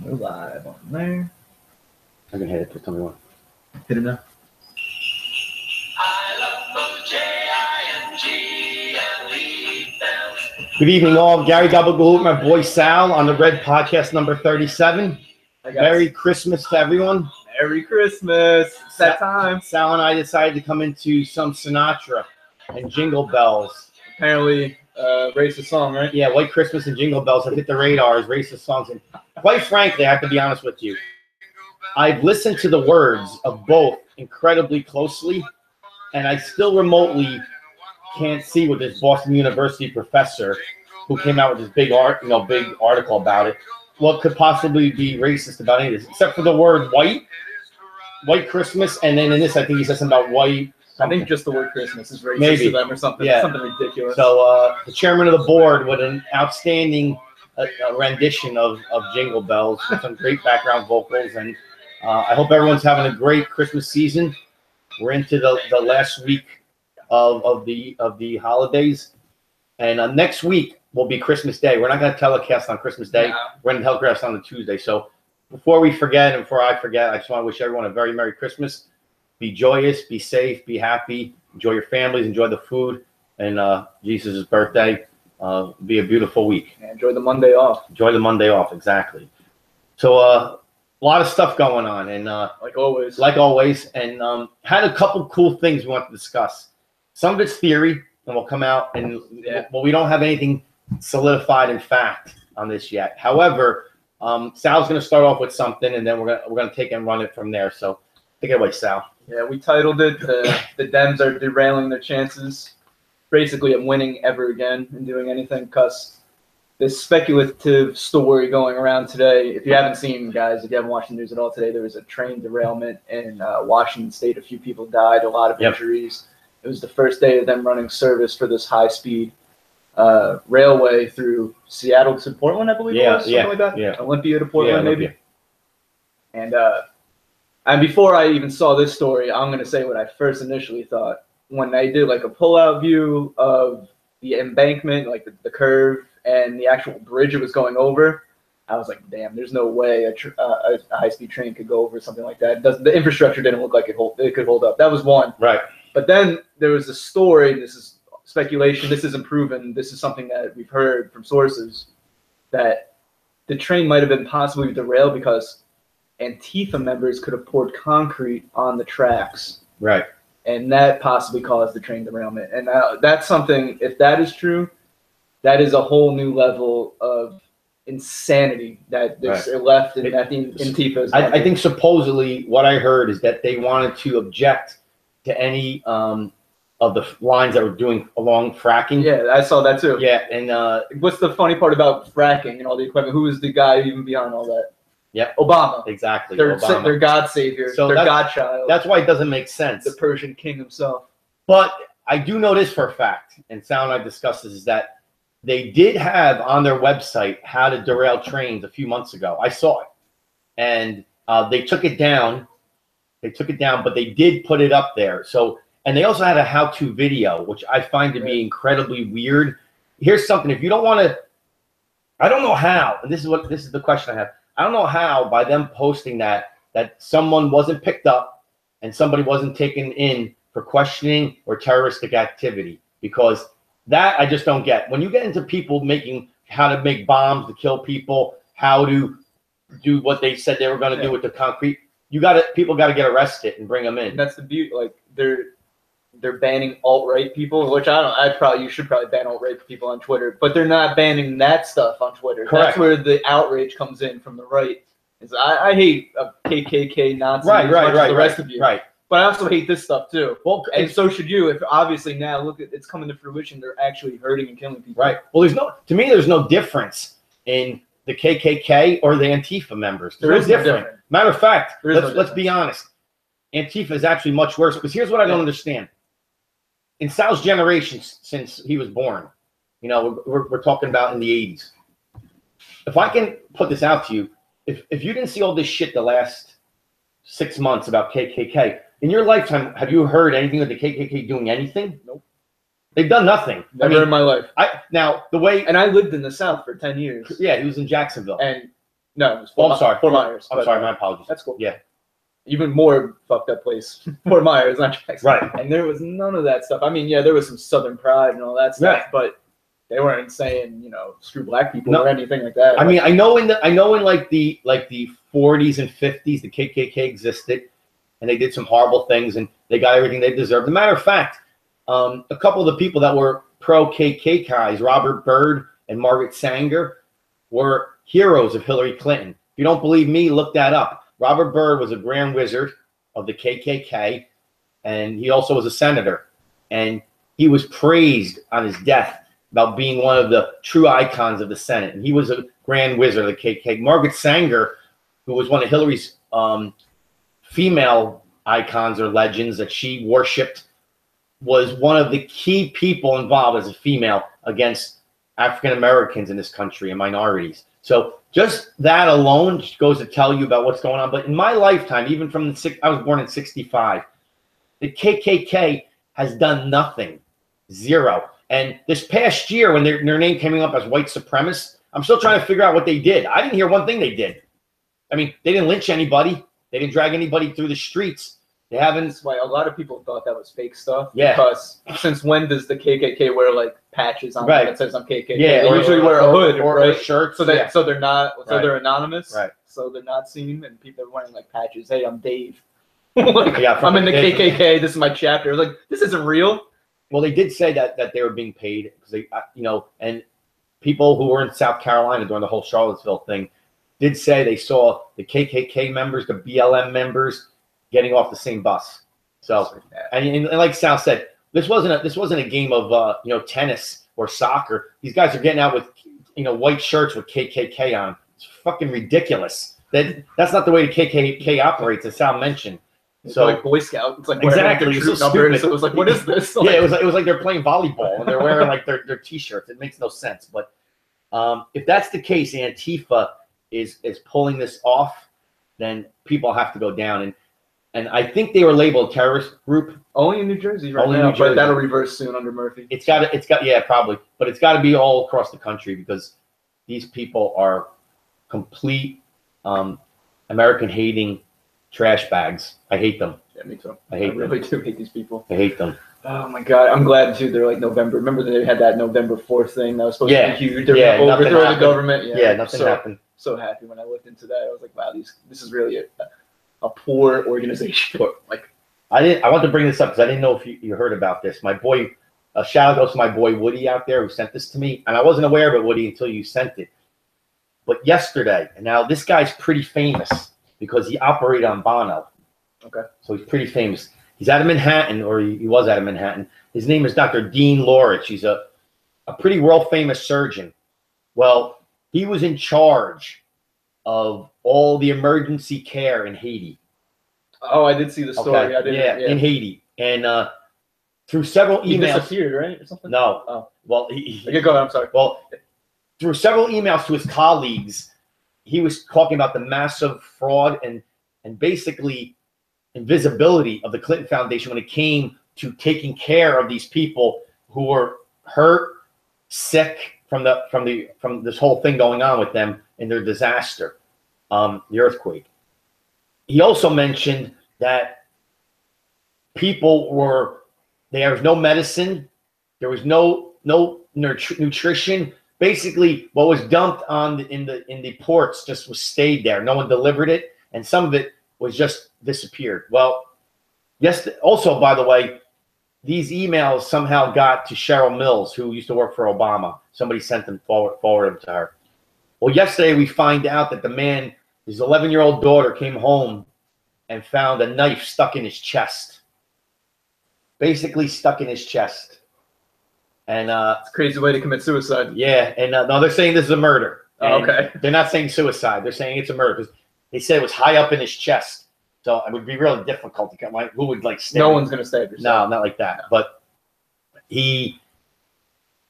We're live on there. I can hit it. Just tell me what. Hit it now. Good evening, all. Gary Gabagool, my boy Sal on the Red Podcast number 37. Merry Christmas to everyone. Merry Christmas. It's that time. Sal and I decided to come into some Sinatra and Jingle Bells. Apparently, racist song, right? Yeah, White Christmas and Jingle Bells have hit the radar as racist songs. And quite frankly, I have to be honest with you. I've listened to the words of both incredibly closely, and I still remotely can't see what this Boston University professor who came out with this big article about it, what could possibly be racist about any of this, except for the word white Christmas, and then in this, I think he said something about white. I think just the word Christmas is racist to them or something. Yeah. Something ridiculous. So the chairman of the board with an outstanding rendition of Jingle Bells with some great background vocals, and I hope everyone's having a great Christmas season. We're into the last week of the holidays, and next week will be Christmas Day. We're not going to telecast on Christmas Day. We're going to telecast on the Tuesday. So before we forget, and before I forget, I just want to wish everyone a very Merry Christmas. Be joyous, be safe, be happy, enjoy your families, enjoy the food, and Jesus' birthday. Be a beautiful week. Yeah, enjoy the Monday off. Enjoy the Monday off, exactly. So a lot of stuff going on, and like always, and had a couple cool things we want to discuss. Some of it's theory, and we'll come out, and well, we don't have anything solidified in fact on this yet. However, Sal's going to start off with something, and then we're gonna take and run it from there. So take it away, Sal. Yeah, we titled it "The Dems Are Derailing Their Chances," basically of winning ever again and doing anything. Because this speculative story going around today, if you haven't seen, guys, if you haven't watched the news at all today, there was a train derailment in Washington State. A few people died, a lot of injuries. It was the first day of them running service for this high-speed railway through Seattle to Portland, I believe it was, something like that. Yeah. Olympia to Portland, maybe. And before I even saw this story, I'm going to say what I first initially thought. When I did like a pull-out view of the embankment, like the curve, and the actual bridge it was going over, I was like, damn, there's no way a high-speed train could go over something like that. The infrastructure didn't look like it could hold up. That was one. Right. But then there was a story, this is speculation, this isn't proven, this is something that we've heard from sources, that the train might have been possibly derailed because Antifa members could have poured concrete on the tracks. Right. And that possibly caused the train derailment. And that's something, if that is true, that is a whole new level of insanity that there's left in that Antifa. I think supposedly what I heard is that they wanted to object to any of the lines that were doing along fracking. Yeah, I saw that too. Yeah, and what's the funny part about fracking and all the equipment? Who is the guy even behind all that? Yeah, Obama. Exactly. They're Obama. They're God's savior. So they're Godchild. That's why it doesn't make sense. The Persian king himself. But I do know this for a fact, and Sal and I discussed this, is that they did have on their website how to derail trains a few months ago. I saw it, and they took it down. But they did put it up there. So, and they also had a how-to video, which I find to be incredibly weird. Here's something: if you don't want to, I don't know how. And this is the question I have. I don't know how by them posting that someone wasn't picked up and somebody wasn't taken in for questioning or terroristic activity, because that I just don't get. When you get into people making how to make bombs to kill people, how to do what they said they were going to do with the concrete. People got to get arrested and bring them in. That's the beauty. Like they're banning alt-right people, which you should probably ban alt-right people on Twitter, but they're not banning that stuff on Twitter. Correct. That's where the outrage comes in from the right. I hate KKK Nazis as much as the rest of you. Right. But I also hate this stuff too. Well, and so should you. If obviously now look at it's coming to fruition, they're actually hurting and killing people. Right. Well, there's no difference in the KKK or the Antifa members. There is no difference. Matter of fact, let's be honest. Antifa is actually much worse, because here's what I don't understand. In Sal's generation, since he was born, we're talking about in the 80s. If I can put this out to you, if you didn't see all this shit the last 6 months about KKK, in your lifetime, have you heard anything of the KKK doing anything? Nope. They've done nothing. Never in my life. And I lived in the South for 10 years. Yeah, he was in Jacksonville. And No, it was Oh, I'm sorry. Fort Myers. I'm sorry, my apologies. That's cool. Yeah. Even more fucked up place, Fort Myers, not Jackson. Right. And there was none of that stuff. I mean, yeah, there was some Southern pride and all that stuff, Right. but they weren't saying, you know, screw black people No. or anything like that. I mean, I know in like the 40s and 50s, the KKK existed, and they did some horrible things, and they got everything they deserved. As a matter of fact, a couple of the people that were pro-KKKs, Robert Byrd and Margaret Sanger, were heroes of Hillary Clinton. If you don't believe me, look that up. Robert Byrd was a Grand Wizard of the KKK, and he also was a senator. And he was praised on his death about being one of the true icons of the Senate. And he was a Grand Wizard of the KKK. Margaret Sanger, who was one of Hillary's female icons or legends that she worshipped, was one of the key people involved as a female against African Americans in this country and minorities. So just that alone goes to tell you about what's going on. But in my lifetime, even from I was born in 65, the KKK has done nothing, zero. And this past year, when their name came up as white supremacists, I'm still trying to figure out what they did. I didn't hear one thing they did. I mean, they didn't lynch anybody. They didn't drag anybody through the streets. They haven't. That's why a lot of people thought that was fake stuff. Yeah. Because since when does the KKK wear like patches on Right. that says I'm KKK? Yeah, They usually wear a hood or right? shirts. So they're not. So Right. they're anonymous. Right. So they're not seen, and people are wearing like patches. Hey, I'm Dave. Like, Yeah, I'm in the KKK. This is my chapter. Like, this isn't real. Well, they did say that they were being paid because they, and people who were in South Carolina during the whole Charlottesville thing did say they saw the KKK members, the BLM members, getting off the same bus. So, and like Sal said, this wasn't a game of tennis or soccer. These guys are getting out with white shirts with KKK on. It's fucking ridiculous. That's not the way the KKK operates, as Sal mentioned. It's So like Boy Scout. It's like exactly. Troop So numbers. stupid. So it was like, what is this? Like, Yeah, it was like they're playing volleyball and they're wearing like their t-shirts. It makes no sense. But if that's the case, Antifa is pulling this off, then people have to go down. And I think they were labeled a terrorist group. only in New Jersey right Only in now, New Jersey. but that'll reverse soon under Murphy. It's got yeah, probably, but it's got to be all across the country because these people are complete American hating trash bags. I hate them. Yeah, me too. I hate them. really do hate these people. I hate them. Oh my god, I'm glad too. They're like November. Remember they had that November 4th thing that was supposed Yeah. to be huge. They're Yeah, gonna nothing overthrow the happened. government. Yeah, nothing so, happened. So happy when I looked into that. I was like, wow, this is really a poor organization. Like, I want to bring this up because I didn't know if you heard about this. My boy, a shout out goes to my boy Woody out there who sent this to me, and I wasn't aware of it, Woody, until you sent it. But yesterday, and now this guy's pretty famous because he operated on Bono. okay, So he's pretty famous. He's out of Manhattan, or he was out of Manhattan. His name is Dr. Dean Lorich. He's a pretty world-famous surgeon. Well, he was in charge of all the emergency care in Haiti. oh, I did see the story. Okay. I didn't. Yeah, in Haiti. And through several He emails. disappeared, right, or something? No. Oh. Well, Okay, go ahead. I'm sorry. well, through several emails to his colleagues, he was talking about the massive fraud and basically invisibility of the Clinton Foundation when it came to taking care of these people who were hurt, sick from this whole thing going on with them in their disaster, the earthquake. He also mentioned that there was no medicine, there was no nutrition. Basically, what was dumped in the ports just stayed there. No one delivered it, and some of it was just disappeared. Well, yes. Also, by the way, these emails somehow got to Cheryl Mills, who used to work for Obama. Somebody sent them forward them to her. Well, yesterday we find out that the man, his 11-year-old daughter, came home and found a knife stuck in his chest. Basically stuck in his chest. And It's a crazy way to commit suicide. yeah, and no, they're saying this is a murder. Oh, okay. They're not saying suicide. They're saying it's a murder because they said it was high up in his chest. So it would be really difficult to get. Who would like stay? No one's gonna stab yourself. No, not like that. But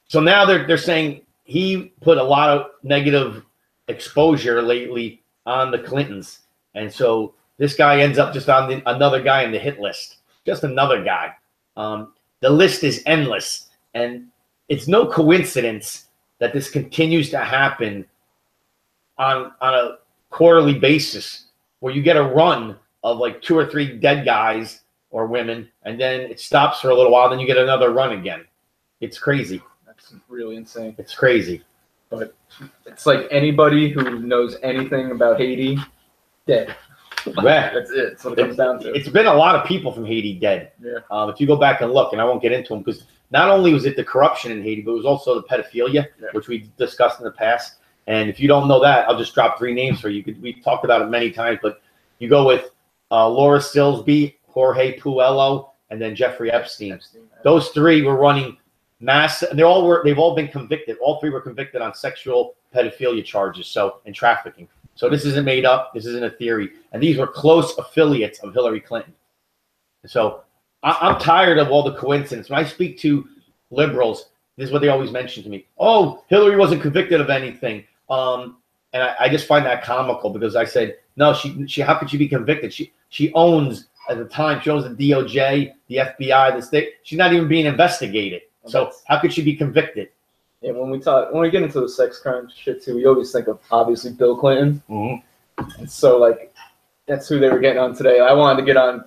so now they're saying he put a lot of negative exposure lately on the Clintons, and so this guy ends up just on another guy in the hit list, just another guy. The list is endless, and it's no coincidence that this continues to happen on a quarterly basis where you get a run of like 2 or 3 dead guys or women, and then it stops for a little while, then you get another run again. It's crazy. That's really insane. It's crazy. But it's like anybody who knows anything about Haiti, dead. Right. That's it. That's what it comes down to. It's been a lot of people from Haiti dead. Yeah. If you go back and look, and I won't get into them, because not only was it the corruption in Haiti, but it was also the pedophilia, which we discussed in the past. And if you don't know that, I'll just drop 3 names for you. We've talked about it many times, but you go with Laura Silsby, Jorge Puello, and then Jeffrey Epstein. Those 3 were running mass. They've all been convicted. All 3 were convicted on sexual pedophilia charges, and trafficking. So this isn't made up. This isn't a theory. And these were close affiliates of Hillary Clinton. So I'm tired of all the coincidence. When I speak to liberals, this is what they always mention to me. Oh, Hillary wasn't convicted of anything. And I just find that comical, because I said, no, she how could she be convicted? She owns, at the time, she owns the DOJ, the FBI, the state. She's not even being investigated. So how could she be convicted? Yeah, when we get into the sex crime shit too, we always think of obviously Bill Clinton. Mm-hmm. And so like that's who they were getting on today. I wanted to get on.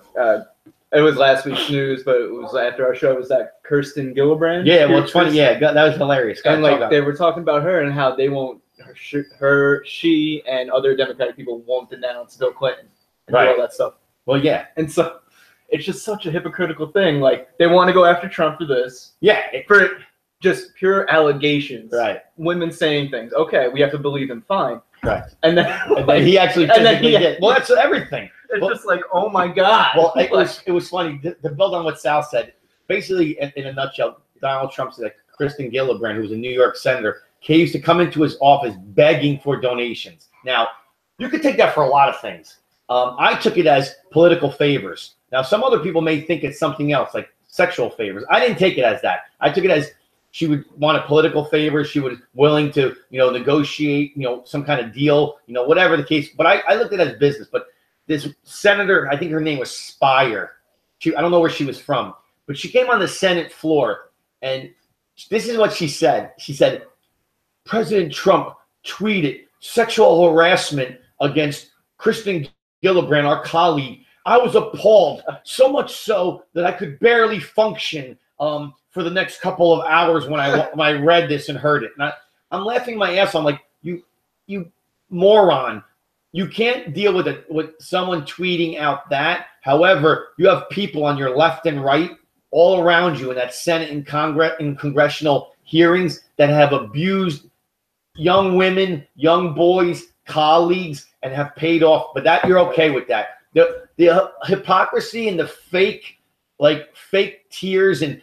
It was last week's news, but it was after our show. It was that Kirsten Gillibrand. Yeah, well, it's funny. Yeah, that was hilarious. And like they were talking about her and how they won't. She and other Democratic people won't denounce Bill Clinton and do all that stuff. Well, yeah, and so it's just such a hypocritical thing. Like they want to go after Trump for this. Yeah, for just pure allegations. Right. Women saying things. Okay, we have to believe him. Fine. Right. And then he actually physically did. Well, that's everything. It's just like, oh my God. Well, it was funny to build on what Sal said. Basically, in a nutshell, Donald Trump said that Kirsten Gillibrand, who was a New York senator, used to come into his office begging for donations. Now, you could take that for a lot of things. I took it as political favors. Now, some other people may think it's something else, like sexual favors. I didn't take it as that. I took it as she would want a political favor. She was willing to, negotiate, some kind of deal, whatever the case. But I looked at it as business. But this senator, I think her name was Spire. I don't know where she was from, but she came on the Senate floor, and this is what she said. She said, President Trump tweeted sexual harassment against Kirsten Gillibrand, our colleague. I was appalled, so much so that I could barely function for the next couple of hours when I read this and heard it. And I'm laughing my ass off. I'm like, you moron. You can't deal with someone tweeting out that. However, you have people on your left and right all around you in that Senate and congressional hearings that have abused young women, young boys, colleagues, and have paid off. But that you're okay with that. The hypocrisy and the fake tears and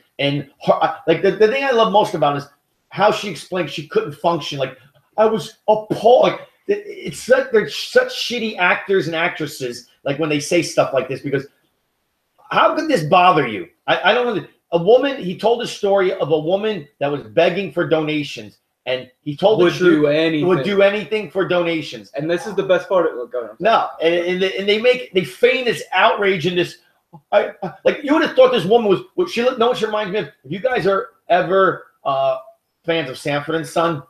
like the thing I love most about it is how she explained she couldn't function. Like I was appalled. Like it's like they're such shitty actors and actresses. Like when they say stuff like this, because how could this bother you? I don't know. A woman. He told a story of a woman that was begging for donations. And he told the truth, would do anything for donations. And this is the best part of it. Go ahead. No, and they feign this outrage and this. Like you would have thought this woman was. She know what she reminds me of. If you guys are ever fans of Sanford and Son,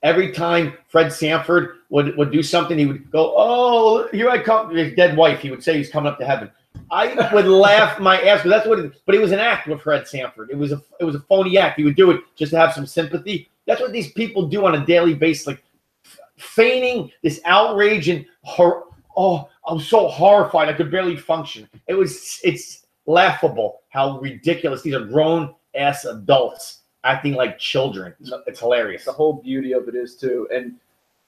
every time Fred Sanford would do something, he would go, "Oh, here I come." His dead wife. He would say he's coming up to heaven. I would laugh my ass, but that's what. But it was an act with Fred Sanford. It was a phony act. He would do it just to have some sympathy. That's what these people do on a daily basis, like feigning this outrage and oh, I'm so horrified I could barely function. It's laughable how ridiculous. These are grown ass adults acting like children. It's hilarious. The whole beauty of it is too, and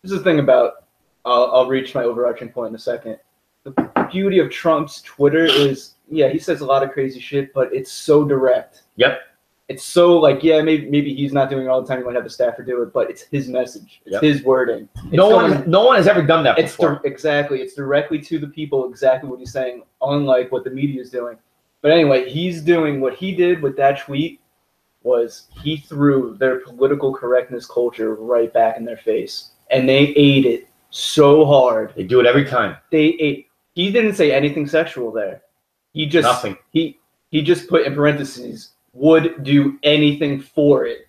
this is the thing about. I'll reach my overarching point in a second. The beauty of Trump's Twitter is, he says a lot of crazy shit, but it's so direct. Yep. It's so like, maybe he's not doing it all the time. He might have a staffer do it, but it's his message. It's his wording. No one has ever done that before. Exactly. It's directly to the people, exactly what he's saying, unlike what the media is doing. But anyway, he's doing what he did with that tweet was he threw their political correctness culture right back in their face. And they ate it so hard. They do it every time. He didn't say anything sexual there. He just nothing. He just put in parentheses, would do anything for it.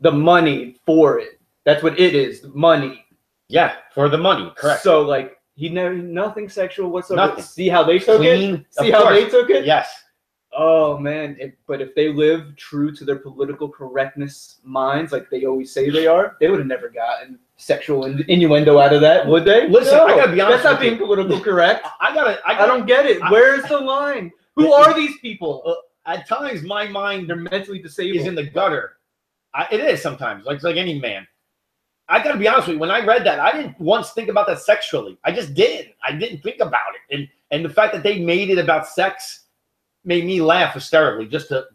The money for it. That's what it is. The money. Yeah, for the money, correct. So like he never nothing sexual whatsoever. Nothing. See how they took Clean, it? See how they took it? Yes. Oh man, but if they live true to their political correctness minds, like they always say they are, they would have never gotten sexual innuendo out of that, would they? Listen, No, I gotta be honest. That's not being political correct. I don't get it. Where's the line? Who are these people? At times, my mind They're mentally disabled. is in the gutter. It is sometimes, like any man. I got to be honest with you. When I read that, I didn't once think about that sexually. I just didn't. I didn't think about it, and the fact that they made it about sex made me laugh hysterically. Just to.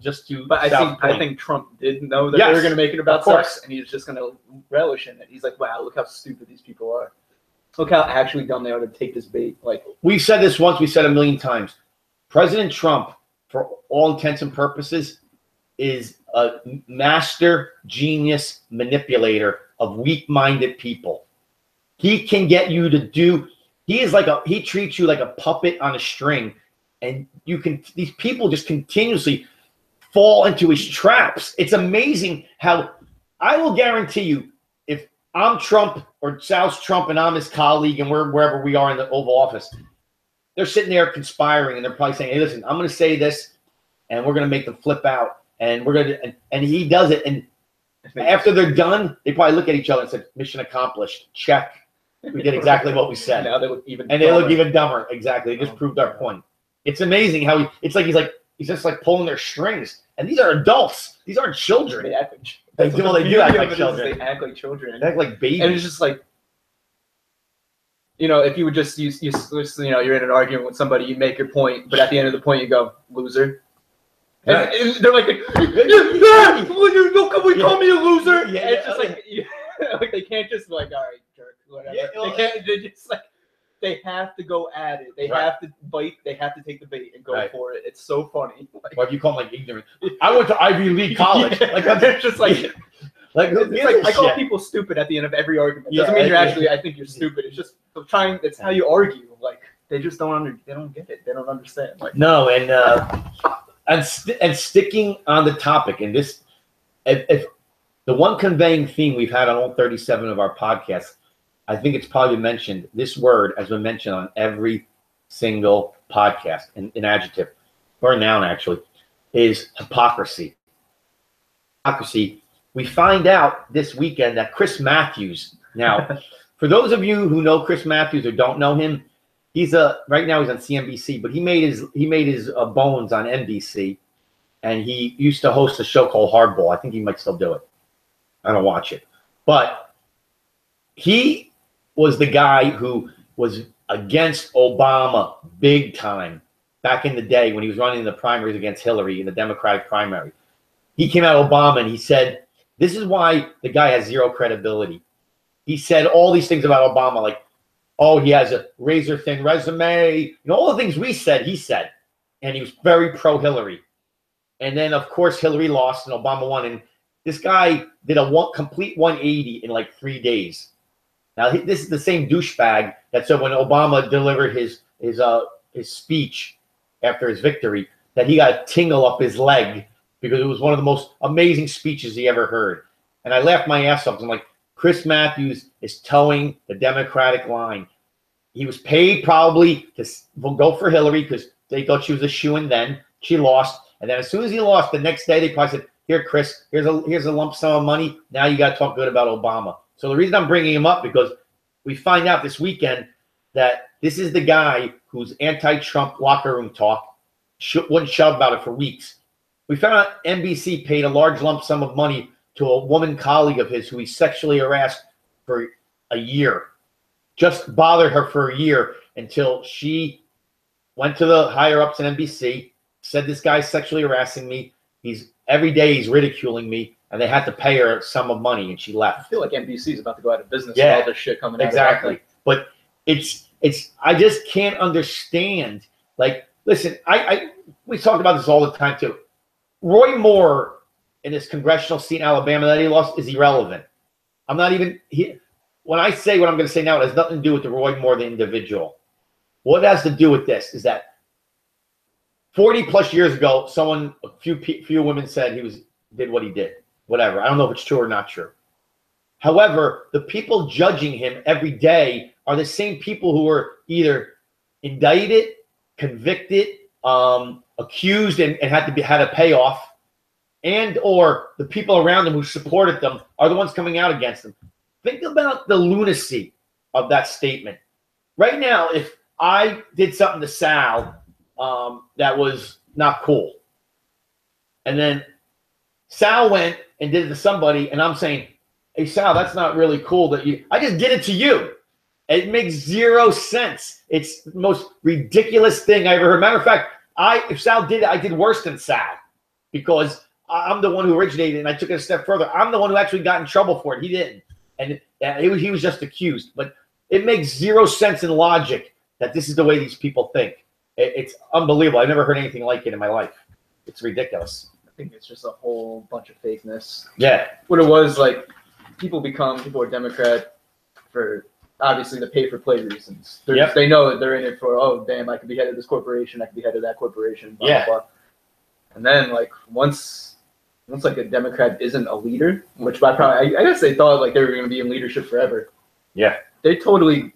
But I think Trump did know that they were going to make it about sex, and he was just going to relish in it. He's like, wow, look how stupid these people are. Look how actually dumb they are to take this bait. Like we've said this once, we said a million times. President Trump, for all intents and purposes, is a master genius manipulator of weak-minded people. He can get you to do. He treats you like a puppet on a string, and these people just continuously fall into his traps. It's amazing how I will guarantee you, if I'm Trump or Sal's Trump and I'm his colleague and we're wherever we are in the Oval Office, they're sitting there conspiring and they're probably saying, hey, listen, I'm going to say this and we're going to make them flip out. And we're going to, and he does it. And after they're done, they probably look at each other and say, mission accomplished. Check. We did exactly what we said. Now they look even dumber. They look even dumber. Exactly. They just proved our point. It's amazing how he's just like pulling their strings. And these are adults. These aren't children. They act like they act like children. They act like children. They act like babies. And it's just like, if you would just use you're in an argument with somebody, you make your point, but at the end of the point you go, loser. Right. And they're like, yeah, can we call me a loser? Yeah, and it's just like they can't just like, all right, jerk, whatever. Yeah, they can't. They just like they have to go at it. They have to bite. They have to take the bait and go for it. It's so funny. Like, or if you call them like ignorant, I went to Ivy League college. Like it's just like. I call people stupid at the end of every argument. Doesn't mean you're actually. I think you're stupid. It's just trying. It's how you argue. Like they just don't They don't get it. They don't understand. Like no, and sticking on the topic, and this, if the one conveying theme we've had on all 37 of our podcasts, I think it's probably been mentioned. This word has been mentioned on every single podcast. An adjective or a noun actually is hypocrisy. Hypocrisy. We find out this weekend that Chris Matthews. Now, for those of you who know Chris Matthews or don't know him, he's right now he's on CNBC, but he made his bones on NBC, and he used to host a show called Hardball. I think he might still do it. I don't watch it, but he was the guy who was against Obama big time back in the day when he was running in the primaries against Hillary in the Democratic primary. He came out Obama and he said, this is why the guy has zero credibility. He said all these things about Obama, like, oh, he has a razor-thin resume. All the things we said, he said. And he was very pro-Hillary. And then, of course, Hillary lost and Obama won. And this guy did a complete 180 in like 3 days. Now, this is the same douchebag that said when Obama delivered his speech after his victory, that he got a tingle up his leg because it was one of the most amazing speeches he ever heard. And I laughed my ass off. I'm like, Chris Matthews is towing the Democratic line. He was paid probably to go for Hillary because they thought she was a shoo-in then. She lost. And then as soon as he lost, the next day they probably said, here, Chris, here's a lump sum of money. Now you got to talk good about Obama. So the reason I'm bringing him up because we find out this weekend that this is the guy who's anti-Trump locker room talk, wouldn't shut up about it for weeks. We found out NBC paid a large lump sum of money to a woman colleague of his who he sexually harassed for a year. Just bothered her for a year until she went to the higher-ups in NBC, said this guy's sexually harassing me. Every day he's ridiculing me, and they had to pay her a sum of money, and she left. I feel like NBC is about to go out of business with all this shit coming out. Exactly. But I just can't understand. Like, listen, we talked about this all the time too. Roy Moore in this congressional seat in Alabama that he lost is irrelevant. I'm not even here. When I say what I'm going to say now, it has nothing to do with the Roy Moore, the individual. What it has to do with this is that 40 plus years ago, a few women said he did what he did. Whatever. I don't know if it's true or not true. However, the people judging him every day are the same people who are either indicted, convicted, accused, and had a payoff, and or the people around them who supported them are the ones coming out against them. Think about the lunacy of that statement. Right now, if I did something to Sal that was not cool, and then Sal went and did it to somebody, and I'm saying, hey, Sal, that's not really cool that you, I just did it to you. It makes zero sense. It's the most ridiculous thing I ever heard. Matter of fact, if Sal did it, I did worse than Sal because I'm the one who originated it, and I took it a step further. I'm the one who actually got in trouble for it. He didn't. And he was just accused. But it makes zero sense in logic that this is the way these people think. It's unbelievable. I've never heard anything like it in my life. It's ridiculous. I think it's just a whole bunch of fakeness. Yeah. What it was, like, people are Democrat for obviously the pay-for-play reasons. Yep. They know that they're in it for, oh, damn, I could be head of this corporation, I could be head of that corporation, blah, yeah. blah, blah. And then, like, once like a Democrat isn't a leader, which I guess they thought like they were going to be in leadership forever. Yeah. They totally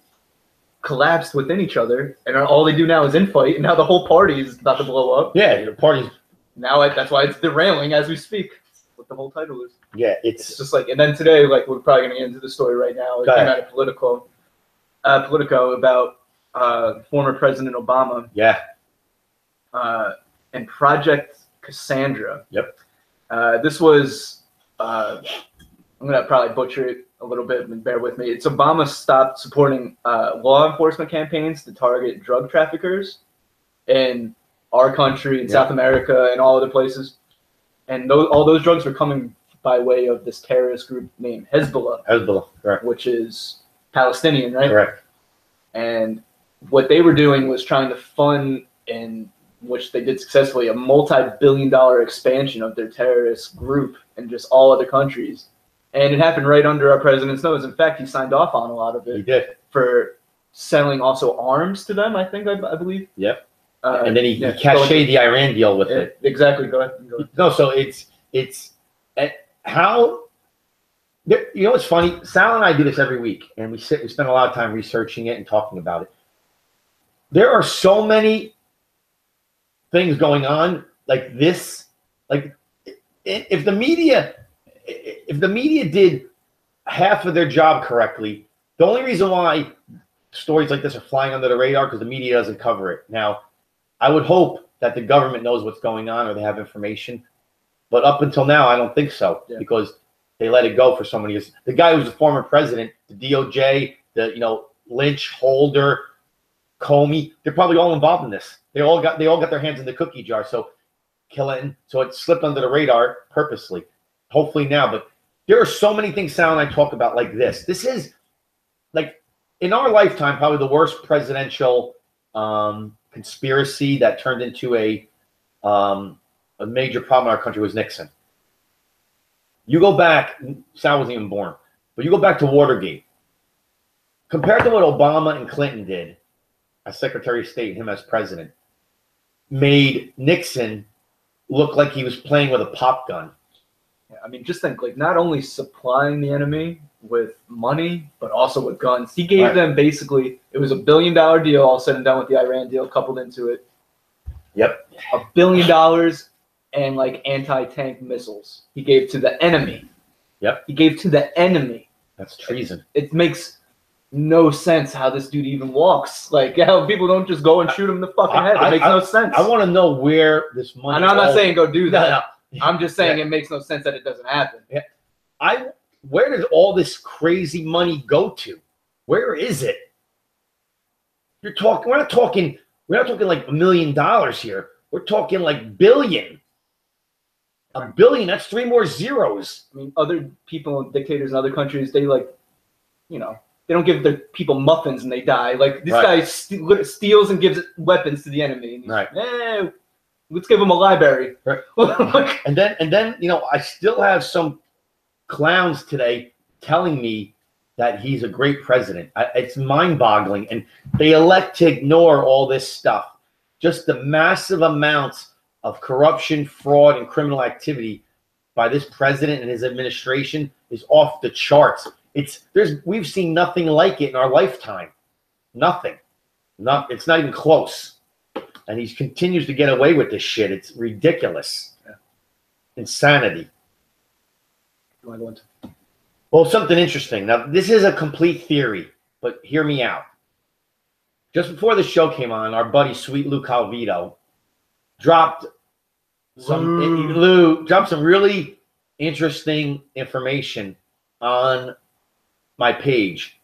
collapsed within each other, and all they do now is infight, and now the whole party is about to blow up. Yeah, the party's... Now that's why it's derailing as we speak. That's what the whole title is. Yeah, it's just like, and then today, like, we're probably going to get into the story right now. It came out of Politico about former President Obama. Yeah. And Project Cassandra. Yep. This was, I'm going to probably butcher it a little bit, and bear with me. It's Obama stopped supporting law enforcement campaigns to target drug traffickers in our country, in South America, and all other places. And all those drugs were coming by way of this terrorist group named Hezbollah. Hezbollah, correct. Which is Palestinian, right? Correct. And what they were doing was trying to fund, and which they did successfully, a multi-billion-dollar expansion of their terrorist group in just all other countries. And it happened right under our president's nose. In fact, he signed off on a lot of it. He did. For selling also arms to them, I believe. Yep. And then he cached the Iran deal with it. Exactly. Go ahead. No, so it's how, you know what's funny? Sal and I do this every week, and we spend a lot of time researching it and talking about it. There are so many things going on like this. Like if the media did half of their job correctly, the only reason why stories like this are flying under the radar because the media doesn't cover it. Now, I would hope that the government knows what's going on or they have information, but up until now, I don't think so because they let it go for so many years. The guy who's the former president, the DOJ, Lynch, Holder, Comey, they're probably all involved in this. They all got their hands in the cookie jar. So Clinton, so it slipped under the radar purposely. Hopefully now, but there are so many things Sal and I talk about like this. This is like in our lifetime probably the worst presidential conspiracy that turned into a major problem in our country was Nixon. You go back, Sal wasn't even born, but you go back to Watergate. Compared to what Obama and Clinton did as Secretary of State and him as president, made Nixon look like he was playing with a pop gun. Yeah, I mean, just think, like, not only supplying the enemy with money, but also with guns. He gave them basically, it was $1 billion deal, all said and done with the Iran deal coupled into it. Yep. $1 billion and like anti-tank missiles. He gave to the enemy. Yep. He gave to the enemy. That's treason. It makes no sense how this dude even walks. Like, how people don't just go and shoot him in the fucking head. It makes no sense. I want to know where this money. And I'm not saying go do that. No. I'm just saying it makes no sense that it doesn't happen. Yeah. Where does all this crazy money go to? Where is it? We're not talking like $1 million here. We're talking like billion. $1 billion, that's 3 more zeros. I mean, other people, dictators in other countries, they they don't give their people muffins and they die. Like, this guy steals and gives weapons to the enemy. And he's, let's give him a library. Right. and then I still have some clowns today telling me that he's a great president. It's mind-boggling, and they elect to ignore all this stuff. Just the massive amounts of corruption, fraud, and criminal activity by this president and his administration is off the charts. We've seen nothing like it in our lifetime. Nothing. It's not even close. And he continues to get away with this shit. It's ridiculous. Yeah. Insanity. Well, something interesting. Now, this is a complete theory, but hear me out. Just before the show came on, our buddy Sweet Lou Calvito dropped some really interesting information on my page.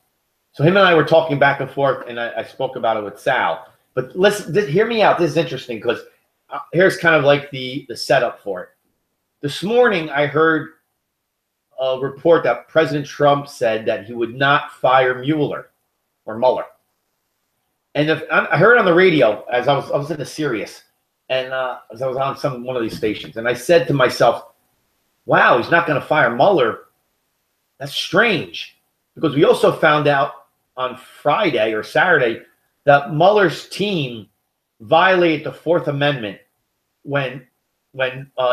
So him and I were talking back and forth, and I spoke about it with Sal. But hear me out. This is interesting because here's kind of like the setup for it. This morning, I heard a report that President Trump said that he would not fire Mueller. And I heard on the radio as I was in the Sirius, and as I was on one of these stations, and I said to myself, "Wow, he's not going to fire Mueller. That's strange," because we also found out on Friday or Saturday that Mueller's team violated the Fourth Amendment when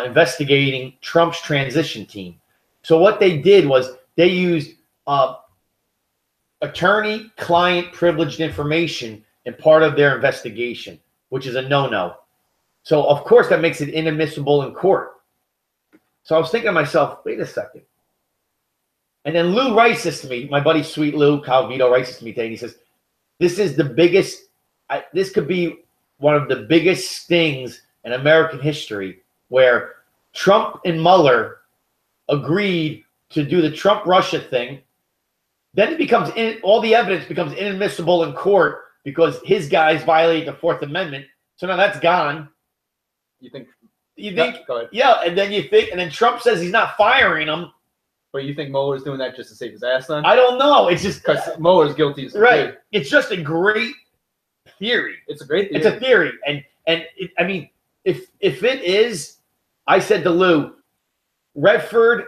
investigating Trump's transition team. So what they did was they used attorney-client privileged information in part of their investigation, which is a no-no. So, of course, that makes it inadmissible in court. So I was thinking to myself, wait a second. And then Lou writes this to me. My buddy Sweet Lou Calvito writes this to me today, and he says, this is the biggest, this could be one of the biggest stings in American history where Trump and Mueller agreed to do the Trump-Russia thing. Then it becomes all the evidence becomes inadmissible in court because his guys violated the Fourth Amendment. So now that's gone. You think? Go ahead. Yeah, and then Trump says he's not firing him. But you think Mueller's doing that just to save his ass then? I don't know. It's just because Mueller's guilty as right. It's just a great theory. It's a great theory. It's a theory, I mean, if it is, I said to Lou, Redford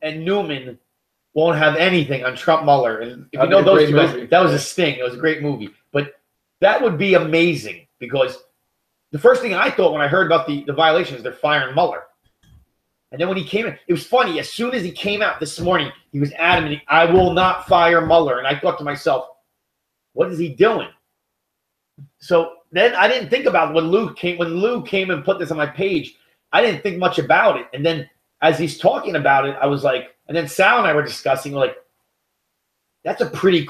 and Newman won't have anything on Trump Mueller. And if you know those two guys, that was a sting. It was a great movie. But that would be amazing because the first thing I thought when I heard about the violations, they're firing Mueller. And then when he came in, it was funny. As soon as he came out this morning, he was adamant, I will not fire Mueller. And I thought to myself, what is he doing? So then I didn't think about when Lou came and put this on my page, I didn't think much about it. And then as he's talking about it, I was like, and then Sal and I were discussing, we're like, that's a pretty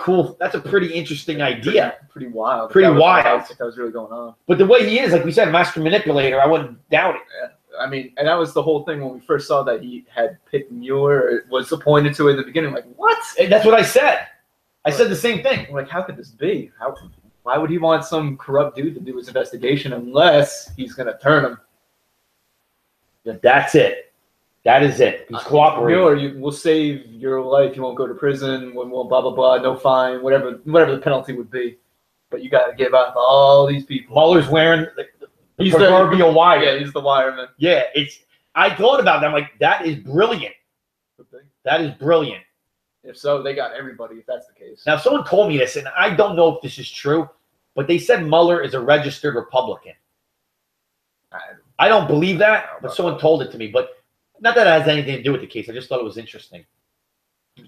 interesting idea. Pretty wild. Pretty wild. That was really going on. But the way he is, like we said, master manipulator, I wouldn't doubt it. Yeah. I mean, and that was the whole thing when we first saw that he had picked Mueller, was appointed to it in the beginning. Like, what? And that's what I said. I said the same thing. I'm like, how could this be? Why would he want some corrupt dude to do his investigation unless he's going to turn him? That's it. That is it. He's cooperating. Mueller, we'll save your life. You won't go to prison. We'll blah, blah, blah. No fine. Whatever the penalty would be. But you got to give out to all these people. Mueller's wearing the proverbial wire. Yeah, he's the wireman. Yeah, I thought about that. I'm like, that is brilliant. That is brilliant. If so, they got everybody if that's the case. Now, someone told me this, and I don't know if this is true, but they said Mueller is a registered Republican. I don't believe that, but someone told it to me. But not that it has anything to do with the case. I just thought it was interesting.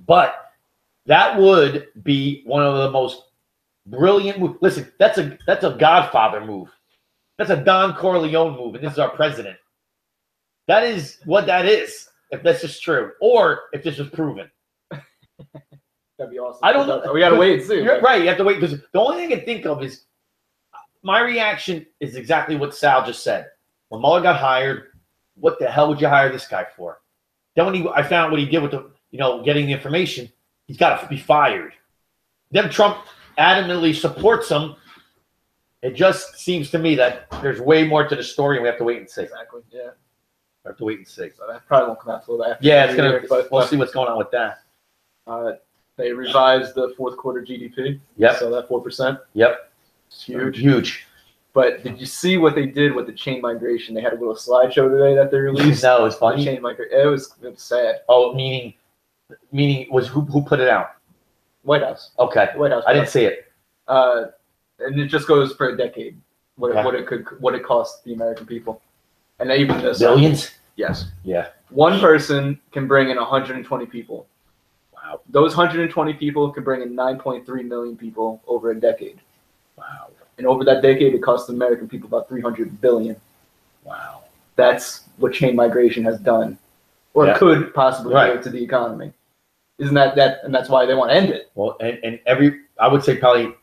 But that would be one of the most brilliant moves. Listen, that's a Godfather move. That's a Don Corleone move, and this is our president. That is what that is, if this is true, or if this was proven. That'd be awesome. I don't know. We got to wait and see. Right, you have to wait. Because the only thing I can think of is my reaction is exactly what Sal just said. When Mueller got hired, what the hell would you hire this guy for? Then when I found out what he did with getting the information, he's got to be fired. Then Trump adamantly supports him. It just seems to me that there's way more to the story, and we have to wait and see. Exactly. Yeah. We have to wait and see. So that probably won't come out until after. Yeah, it's gonna. But we'll see what's going on with that. They revised the fourth quarter GDP. Yep. So that 4%. Yep. It's huge. Huge. But did you see what they did with the chain migration? They had a little slideshow today that they released. No, it was funny. Chain migration. It was sad. Oh, meaning was who put it out? White House. Okay. White House. I didn't see it. And it just goes for a decade. What it cost the American people, and even this billions. Yes. Yeah. One person can bring in 120 people. Wow. Those 120 people can bring in 9.3 million people over a decade. Wow. And over that decade, it cost the American people about 300 billion. Wow. That's what chain migration has done, or could possibly do to the economy. Isn't that? And that's why they want to end it. Well, and I would say probably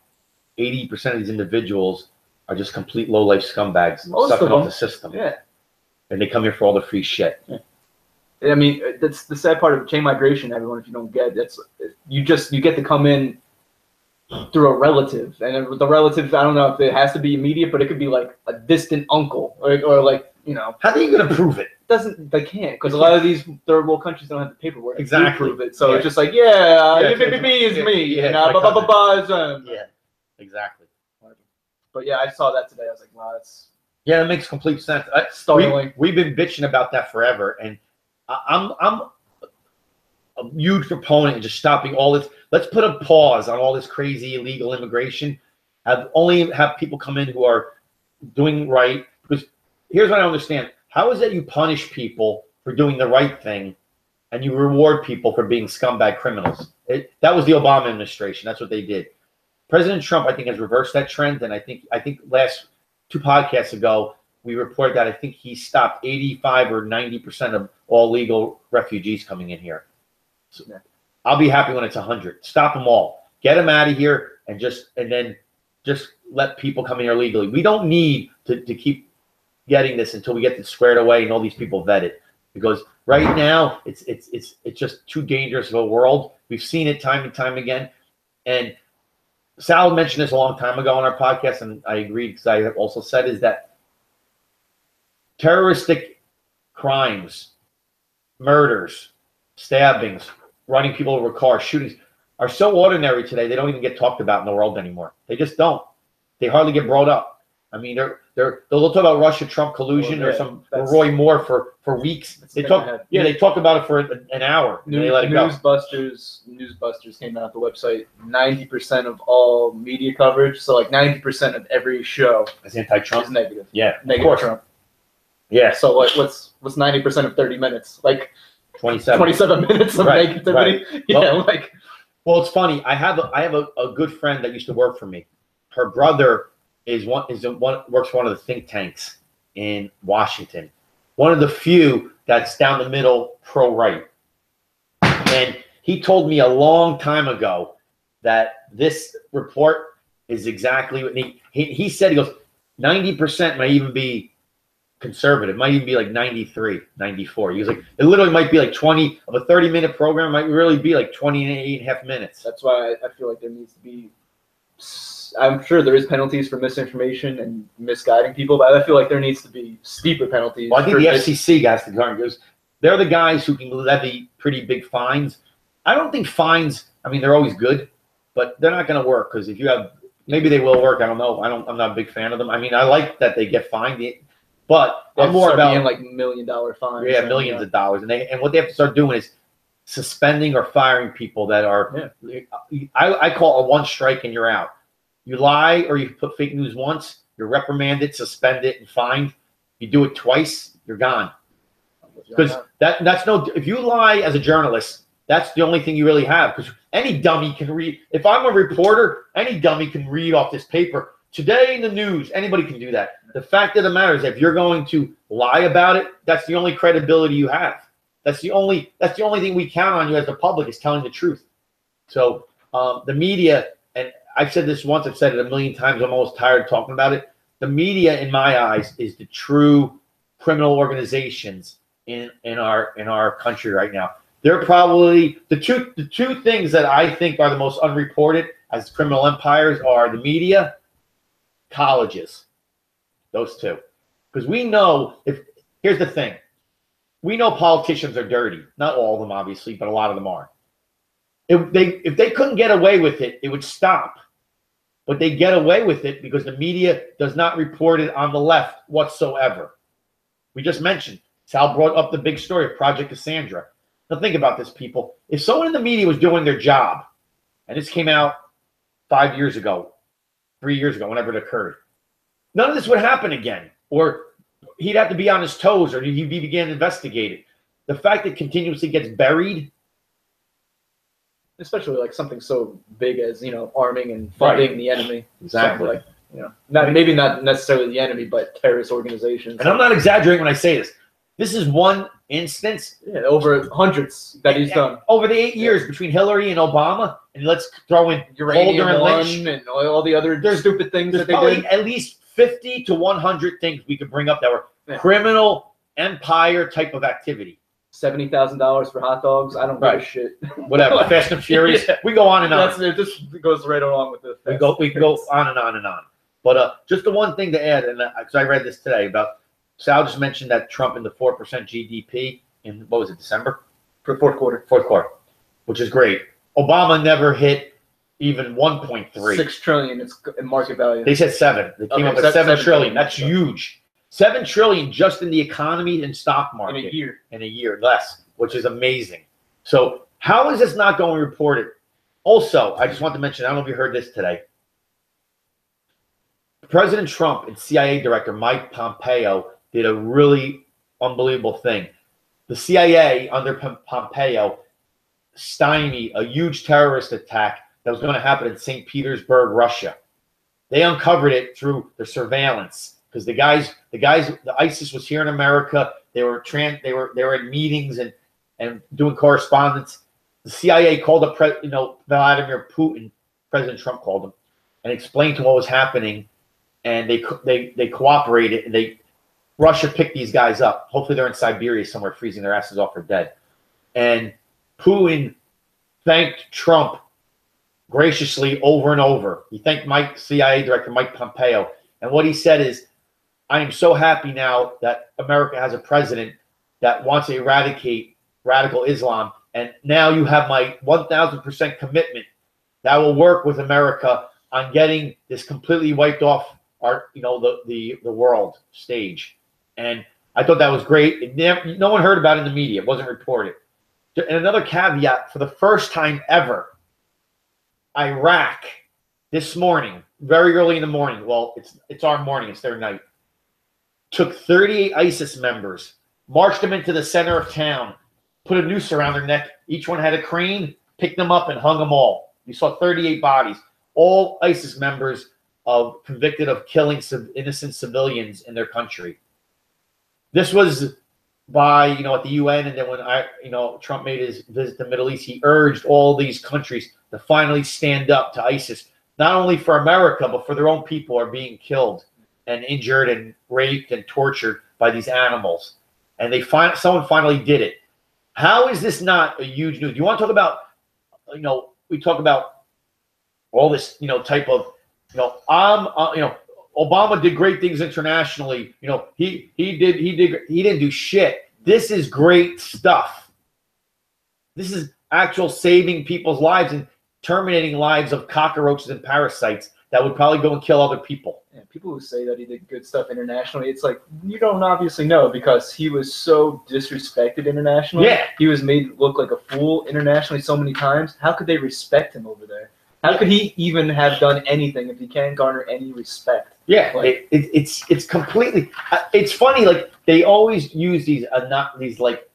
80% of these individuals are just complete low-life scumbags sucking off the system. Yeah. And they come here for all the free shit. Yeah. I mean, that's the sad part of chain migration, everyone, if you don't get it. You get to come in through a relative. And with the relative, I don't know if it has to be immediate, but it could be like a distant uncle or like, you know. How are you going to prove it? They can't, because a lot of these third world countries don't have the paperwork to prove it. So it's just like, your baby is me. And blah, blah, blah, blah, blah. Yeah, exactly. But yeah, I saw that today. I was like, wow, that's... Yeah, that makes complete sense. Startling. We've been bitching about that forever, and I'm a huge proponent of just stopping all this. Let's put a pause on all this crazy illegal immigration. Only have people come in who are doing right. Because here's what I understand: how is it you punish people for doing the right thing, and you reward people for being scumbag criminals? That was the Obama administration. That's what they did. President Trump, I think, has reversed that trend, and I think last 2 podcasts ago, we reported that I think he stopped 85 or 90% of all legal refugees coming in here. So I'll be happy when it's 100. Stop them all. Get them out of here, and then just let people come in here legally. We don't need to keep getting this until we get this squared away and all these people vetted. Because right now, it's just too dangerous of a world. We've seen it time and time again. And Sal mentioned this a long time ago on our podcast, and I agreed because I have also said is that terroristic crimes, murders, stabbings, running people over cars, shootings are so ordinary today, they don't even get talked about in the world anymore. They just don't. They hardly get brought up. I mean, they'll talk about Russia-Trump collusion or some Roy Moore for weeks. They talk about it for an hour. And they let it go. Newsbusters came out the website. 90% of all media coverage, so like 90% of every show is anti-Trump. Is negative. Yeah, negative of course. Trump. Yeah. So like, what's 90% of 30 minutes? Like 27 minutes of negativity. Right. Yeah, Well, it's funny. I have a good friend that used to work for me. Her brother works for one of the think tanks in Washington. One of the few that's down the middle, pro-right. And he told me a long time ago that this report is exactly what he said. He goes, 90% might even be conservative, might even be like 93, 94. He was like, it literally might be like 20 of a 30-minute program might really be like 28 and a half minutes. That's why I feel like there needs to be, I'm sure there is penalties for misinformation and misguiding people, but I feel like there needs to be steeper penalties. Well, I think the FCC has to go because they're the guys who can levy pretty big fines. I don't think fines, I mean, they're always good, but they're not going to work because if you have, maybe they will work. I don't know. I'm not a big fan of them. I mean, I like that they get fined, but I'm more about being like $1 million fines. Yeah, millions of dollars. And what they have to start doing is suspending or firing people that are, I call a one strike and you're out. You lie or you put fake news once, you're reprimanded, suspended, and fined. You do it twice, you're gone. Because that's if you lie as a journalist, that's the only thing you really have. Because any dummy can read. If I'm a reporter, any dummy can read off this paper. Today in the news, anybody can do that. The fact of the matter is, if you're going to lie about it, that's the only credibility you have. That's the only thing we count on you as the public is telling the truth. So the media, and I've said this once, I've said it a million times, I'm almost tired of talking about it. The media, in my eyes, is the true criminal organizations in our country right now. They're probably the two things that I think are the most unreported as criminal empires are the media, colleges. Those two. Because we know, here's the thing. We know politicians are dirty. Not all of them, obviously, but a lot of them are. If they couldn't get away with it, it would stop. But they get away with it because the media does not report it on the left whatsoever. We just mentioned, Sal brought up the big story of Project Cassandra. Now think about this, people. If someone in the media was doing their job, and this came out 5 years ago, 3 years ago, whenever it occurred, none of this would happen again. Or he'd have to be on his toes, or he'd begin to investigate it. The fact that it continuously gets buried, especially like something so big as arming and funding the enemy. Exactly. Like, maybe not necessarily the enemy, but terrorist organizations. And I'm not exaggerating when I say this. This is one instance. Yeah, over hundreds that he's done over the 8 years between Hillary and Obama, and let's throw in uranium Holder and Lynch and all the other stupid things that they did. At least 50 to 100 things we could bring up that were criminal empire type of activity. $70,000 for hot dogs. I don't give a shit. Whatever. Fast and Furious. Yeah. We go on and on. It just goes right along with the. We can go on and on and on. But just the one thing to add, and because I read this today about. Sal just mentioned that Trump in the 4% GDP in, what was it, December? For fourth quarter. Fourth quarter, which is great. Obama never hit even 1.3. $6 trillion in market value. They said 7. They came up with 7 trillion. That's huge. 7 trillion just in the economy and stock market. In a year, less, which is amazing. So how is this not going reported? Also, I just want to mention, I don't know if you heard this today. President Trump and CIA Director Mike Pompeo did a really unbelievable thing. The CIA, under Pompeo, stymied a huge terrorist attack that was going to happen in St. Petersburg, Russia. They uncovered it through the surveillance because the ISIS was here in America. They were in meetings and doing correspondence. The CIA called up Vladimir Putin. President Trump called him and explained to him what was happening, and they cooperated. And Russia picked these guys up. Hopefully they're in Siberia somewhere freezing their asses off or dead. And Putin thanked Trump graciously over and over. He thanked CIA Director Mike Pompeo. And what he said is, I am so happy now that America has a president that wants to eradicate radical Islam. And now you have my 1,000% commitment that will work with America on getting this completely wiped off the world stage. And I thought that was great. No one heard about it in the media. It wasn't reported. And another caveat, for the first time ever, Iraq, this morning, very early in the morning, well, it's our morning, it's their night, took 38 ISIS members, marched them into the center of town, put a noose around their neck. Each one had a crane, picked them up, and hung them all. You saw 38 bodies, all ISIS members convicted of killing innocent civilians in their country. This was by, at the UN, and then when Trump made his visit to the Middle East, he urged all these countries to finally stand up to ISIS, not only for America, but for their own people who are being killed and injured and raped and tortured by these animals. And someone finally did it. How is this not a huge news? You want to talk about, we talk about all this, type of, Obama did great things internationally. He didn't do shit. This is great stuff. This is actual saving people's lives and terminating lives of cockroaches and parasites that would probably go and kill other people. Yeah, people who say that he did good stuff internationally, it's like, you don't obviously know, because he was so disrespected internationally. Yeah. He was made look like a fool internationally so many times. How could they respect him over there? How could he even have done anything if he can't garner any respect? Yeah, it's completely. It's funny, like they always use these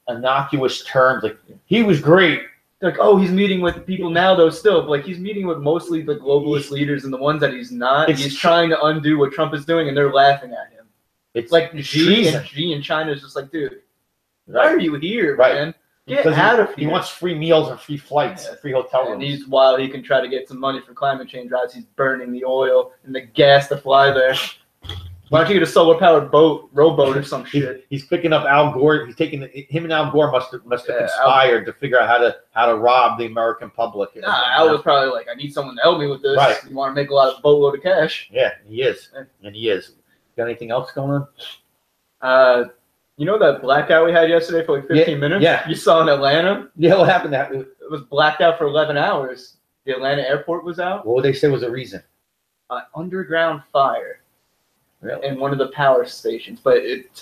innocuous terms. Like he was great. Like, oh, he's meeting with people now though. Still, like he's meeting with mostly the globalist leaders, and the ones that he's not. He's trying to undo what Trump is doing, and they're laughing at him. It's like Xi in China is just like, dude, why are you here, man? Get out of here. He wants free meals and free flights, free hotel rooms. And while he can try to get some money for climate change routes, he's burning the oil and the gas to fly there. Why don't you get a solar-powered rowboat or some shit? He's picking up Al Gore. He's taking him and Al Gore must have conspired to figure out how to rob the American public. Al was probably like, I need someone to help me with this. Right. You want to make a lot of boatload of cash. Yeah, he is. And he is. Got anything else going on? You know that blackout we had yesterday for like 15 minutes? Yeah. You saw in Atlanta? Yeah, what happened? It was blacked out for 11 hours. The Atlanta airport was out. What would they say was the reason? Underground fire. Really? In one of the power stations. But it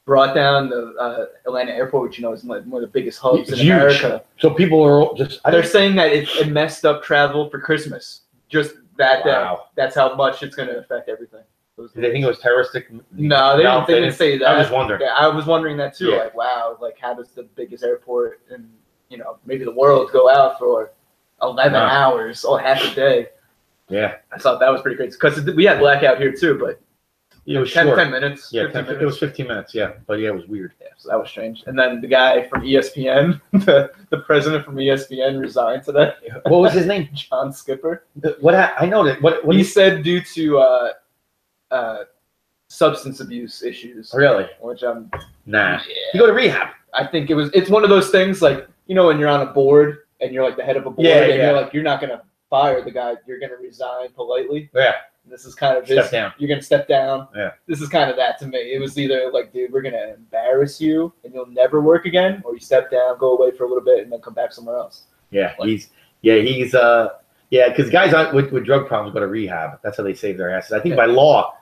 brought down the Atlanta airport, which is one of the biggest hubs in America. So people are just... They're saying that it messed up travel for Christmas. Just that day. That's how much it's going to affect everything. Did they think it was terroristic? No, they didn't say that. I was wondering. Yeah, I was wondering that too. Yeah. Like, wow, like how does the biggest airport in maybe the world go out for 11 hours or half a day? Yeah, I thought that was pretty crazy because we had blackout here too, but it was 10 short. 10 minutes. Yeah, 15 minutes. It was 15 minutes. Yeah, but yeah, it was weird. Yeah, so that was strange. And then the guy from ESPN, the president from ESPN, resigned today. What was his name? John Skipper. I know that. What he said due to substance abuse issues. Really? Which nah. Yeah. You go to rehab. I think it's one of those things like when you're on a board and you're like the head of a board and you're like you're not gonna fire the guy, you're gonna resign politely. Yeah. And this is kind of step down. You're gonna step down. Yeah. This is kind of that to me. It was either like, dude, we're gonna embarrass you and you'll never work again, or you step down, go away for a little bit, and then come back somewhere else. Yeah, because guys with drug problems go to rehab. That's how they save their asses. I think by law,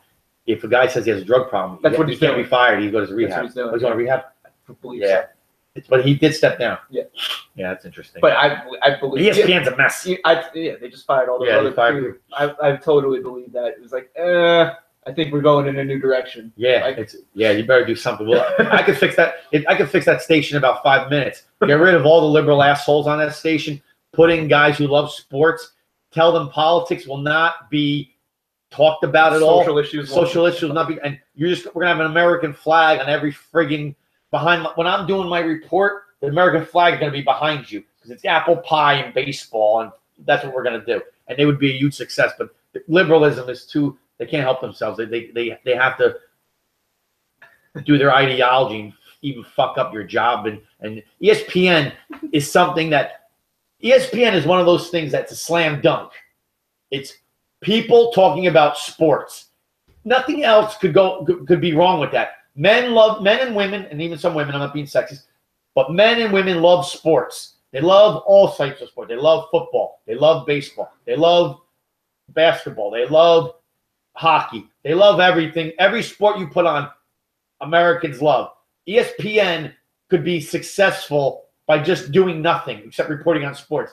if a guy says he has a drug problem, he can't be fired. He goes to rehab. That's what he's doing. He's going to rehab. I believe so. But he did step down. Yeah. Yeah, that's interesting. But I believe ESPN's a mess. They just fired all the other people. I totally believe that. It was like, I think we're going in a new direction. Yeah, you better do something. Well, I could fix that. I could fix that station in about 5 minutes. Get rid of all the liberal assholes on that station. Put in guys who love sports. Tell them politics will not be talked about at all. Social issues will not be. And we're gonna have an American flag on every friggin' behind. When I'm doing my report, the American flag is gonna be behind you because it's apple pie and baseball, and that's what we're gonna do. And they would be a huge success. But liberalism is too. They can't help themselves. They have to do their ideology and even fuck up your job. And ESPN is something that ESPN is one of those things that's a slam dunk. It's people talking about sports. Nothing else could be wrong with that. Men and women, and even some women, I'm not being sexist, but men and women love sports. They love all types of sport. They love football. They love baseball. They love basketball. They love hockey. They love everything. Every sport you put on, Americans love. ESPN could be successful by just doing nothing except reporting on sports.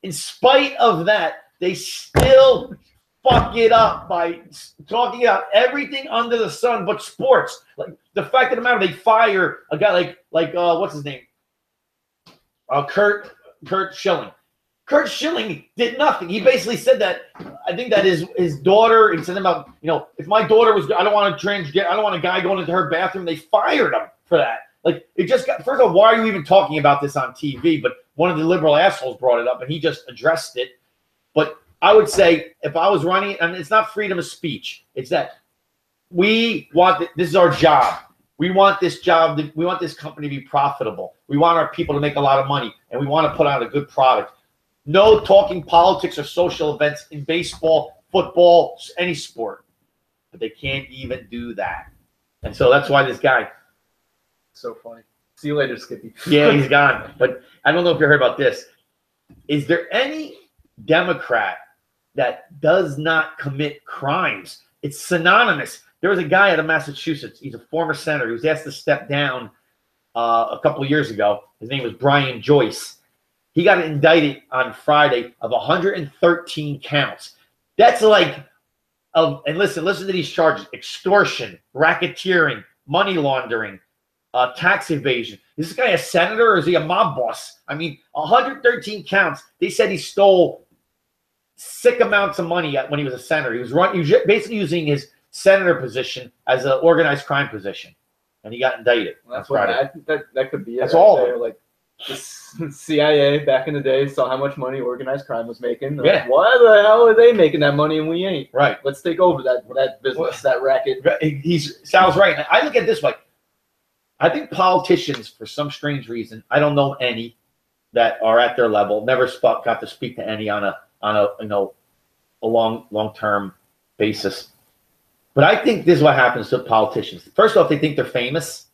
In spite of that, they still fuck it up by talking about everything under the sun but sports. Like the fact of the matter, they fire a guy like what's his name? Kurt Schilling. Kurt Schilling did nothing. He basically said that I think that his daughter. He said about if my daughter was, I don't want a guy going into her bathroom. They fired him for that. Like it just got. First of all, why are you even talking about this on TV? But one of the liberal assholes brought it up, and he just addressed it. But I would say if I was running it, and it's not freedom of speech. It's that we want this is our job. We want this job. We want this company to be profitable. We want our people to make a lot of money, and we want to put out a good product. No talking politics or social events in baseball, football, any sport. But they can't even do that. And so that's why this guy. So funny. See you later, Skippy. Yeah, he's gone. But I don't know if you heard about this. Is there any Democrat that does not commit crimes? It's synonymous. There was a guy out of Massachusetts. He's a former senator. He was asked to step down a couple of years ago. His name was Brian Joyce. He got indicted on Friday of 113 counts. That's like, and listen to these charges: extortion, racketeering, money laundering, tax evasion. Is this guy a senator or is he a mob boss? I mean, 113 counts. They said he stole sick amounts of money when he was a senator. He was basically using his senator position as an organized crime position, and he got indicted. Well, that's what I think that could be it. That's all there. Like the CIA back in the day saw how much money organized crime was making. Yeah. Like, why the hell are they making that money and we ain't? Right. Let's take over that business, that racket. Sounds right. I look at it this way. I think politicians, for some strange reason, I don't know any that are at their level. Never got to speak to any on a long-term basis. But I think this is what happens to politicians. First off, they think they're famous,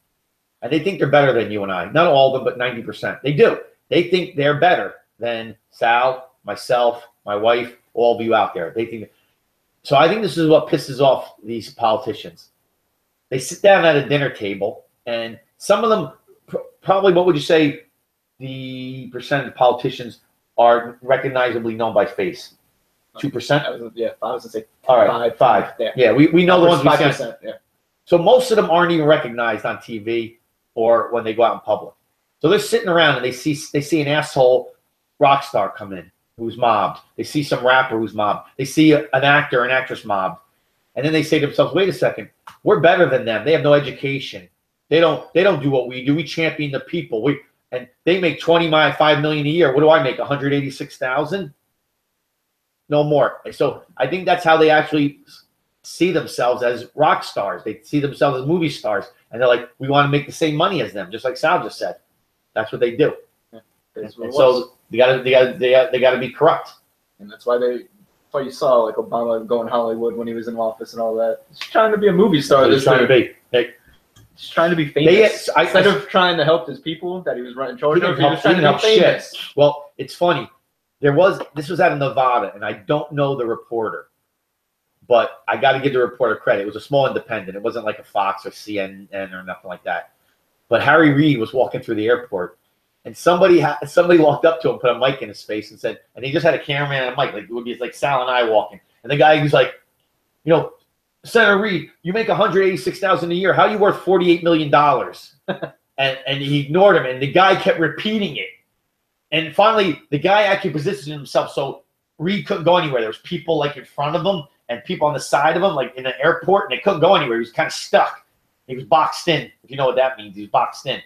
and they think they're better than you and I. Not all of them, but 90%. They do. They think they're better than Sal, myself, my wife, all of you out there. They think. So I think this is what pisses off these politicians. They sit down at a dinner table, and some of them, probably, what would you say, the percentage of politicians are recognizably known by face? 2%? Yeah, I was gonna say All right, 5. Yeah, we know the ones we see. 5%. Yeah. So most of them aren't even recognized on TV or when they go out in public. So they're sitting around and they see an asshole rock star come in who's mobbed. They see some rapper who's mobbed. They see an actor or an actress mobbed. And then they say to themselves, wait a second, we're better than them. They have no education. They don't do what we do. We champion the people. And they make $25 million a year. What do I make? $186,000? No more. So I think that's how they actually see themselves as rock stars. They see themselves as movie stars, and they're like, we want to make the same money as them, just like Sal just said. That's what they do. Yeah, and so they got to be corrupt. And that's why you saw like Obama going Hollywood when he was in office and all that. He's trying to be a movie star. He's trying to be. He's trying to be famous. Instead of trying to help his people that he was running charge of, he was trying to be famous. Shit. Well, it's funny. This was out of Nevada, and I don't know the reporter, but I got to give the reporter credit. It was a small independent. It wasn't like a Fox or CNN or nothing like that. But Harry Reid was walking through the airport, and somebody walked up to him, put a mic in his face, and said, and he just had a cameraman and a mic, like it would be like Sal and I walking, and the guy was like, Senator Reid, you make $186,000 a year. How are you worth $48 million? and he ignored him, and the guy kept repeating it. And finally, the guy actually positioned himself so Reid couldn't go anywhere. There was people like in front of him and people on the side of him, like in an airport, and they couldn't go anywhere. He was kind of stuck. He was boxed in, if you know what that means. He was boxed in.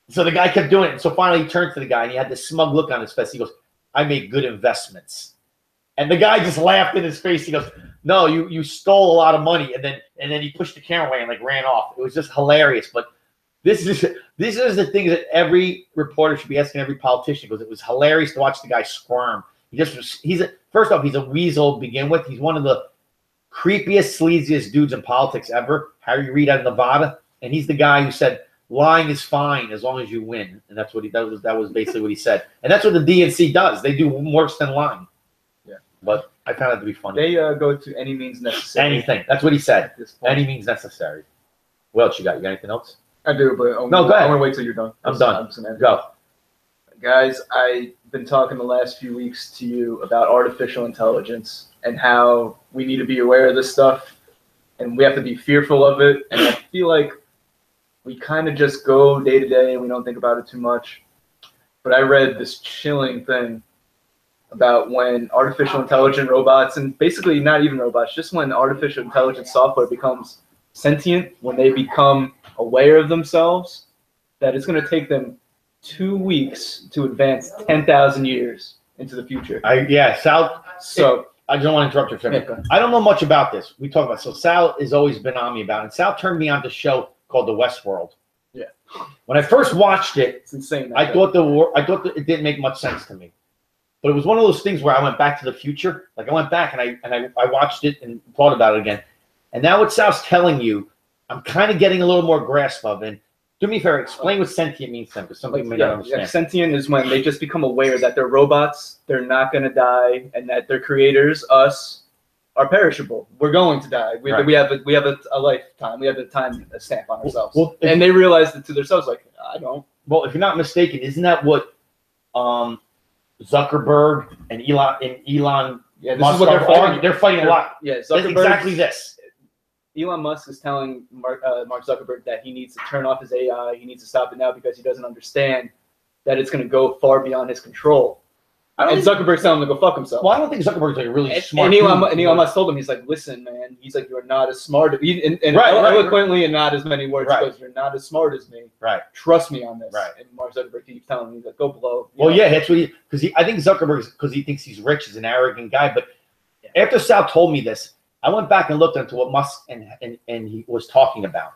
So the guy kept doing it. And so finally he turned to the guy, and he had this smug look on his face. He goes, I make good investments. And the guy just laughed in his face. He goes, no, you stole a lot of money. And then he pushed the camera away and like ran off. It was just hilarious. But this is the thing that every reporter should be asking every politician, because it was hilarious to watch the guy squirm. First off, he's a weasel to begin with. He's one of the creepiest, sleaziest dudes in politics ever. Harry Reid out of Nevada. And he's the guy who said, lying is fine as long as you win. And that's what that was basically what he said. And that's what the DNC does. They do worse than lying. Yeah. But I found it to be funny. They go to any means necessary. Anything. That's what he said. Any means necessary. What else you got? You got anything else? I do, but no, go ahead. I want to wait till you're done. I'm done. Go. Guys, I've been talking the last few weeks to you about artificial intelligence and how we need to be aware of this stuff and we have to be fearful of it. And I feel like we kind of just go day to day and we don't think about it too much. But I read this chilling thing about when artificial intelligent robots, and basically not even robots, just when artificial intelligence software becomes sentient, when they become aware of themselves, that it's going to take them 2 weeks to advance 10,000 years into the future. Sal. So I don't want to interrupt you for a second. I don't know much about this. We talk about, so Sal has always been on me about it. And Sal turned me on to a show called The Westworld. Yeah. When I first watched it, it's insane. I thought that it didn't make much sense to me. But it was one of those things where I went back to the future. Like I went back and I watched it and thought about it again. And now what Sal's telling you, I'm kind of getting a little more grasp of. And do me a favor, explain what sentient means to them, because some people may not understand. Yeah, sentient is when they just become aware that they're robots, they're not going to die, and that their creators, us, are perishable. We're going to die. We have a lifetime. We have a stamp on ourselves. And they realize it to themselves, like, I don't. Well, if you're not mistaken, isn't that what Zuckerberg and Elon yeah, this is what they're fighting. They're fighting a lot. Yeah, exactly this. Elon Musk is telling Mark Zuckerberg that he needs to turn off his AI. He needs to stop it now because he doesn't understand that it's going to go far beyond his control. And Zuckerberg's telling him to go fuck himself. Well, I don't think Zuckerberg's like a really smart. And Elon Musk told him, he's like, listen, man. He's like, you're not as smart. Eloquently and not as many words. Because you're not as smart as me. Right. Trust me on this. Right. And Mark Zuckerberg keeps telling him, he's like, go blow. Yeah, that's what I think Zuckerberg, because he thinks he's rich, is an arrogant guy. But after Sal told me this, I went back and looked into what Musk and he was talking about.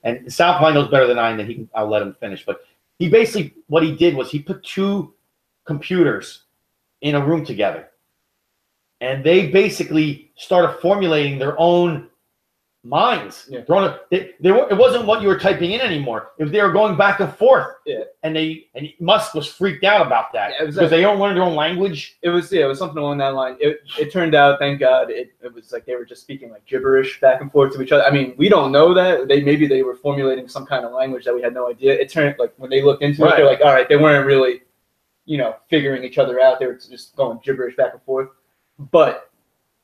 And Sal probably knows better than I, and I'll let him finish. But he basically, what he did was he put 2 computers in a room together. And they basically started formulating their own minds. Yeah. It wasn't what you were typing in anymore. They were going back and forth. Yeah. And Musk was freaked out about that because they don't learn their own language. It was something along that line. It turned out, thank God, it was like they were just speaking like gibberish back and forth to each other. I mean, we don't know that. Maybe they were formulating some kind of language that we had no idea. It turned like when they looked into it, they're like, all right, they weren't really, figuring each other out. They were just going gibberish back and forth. But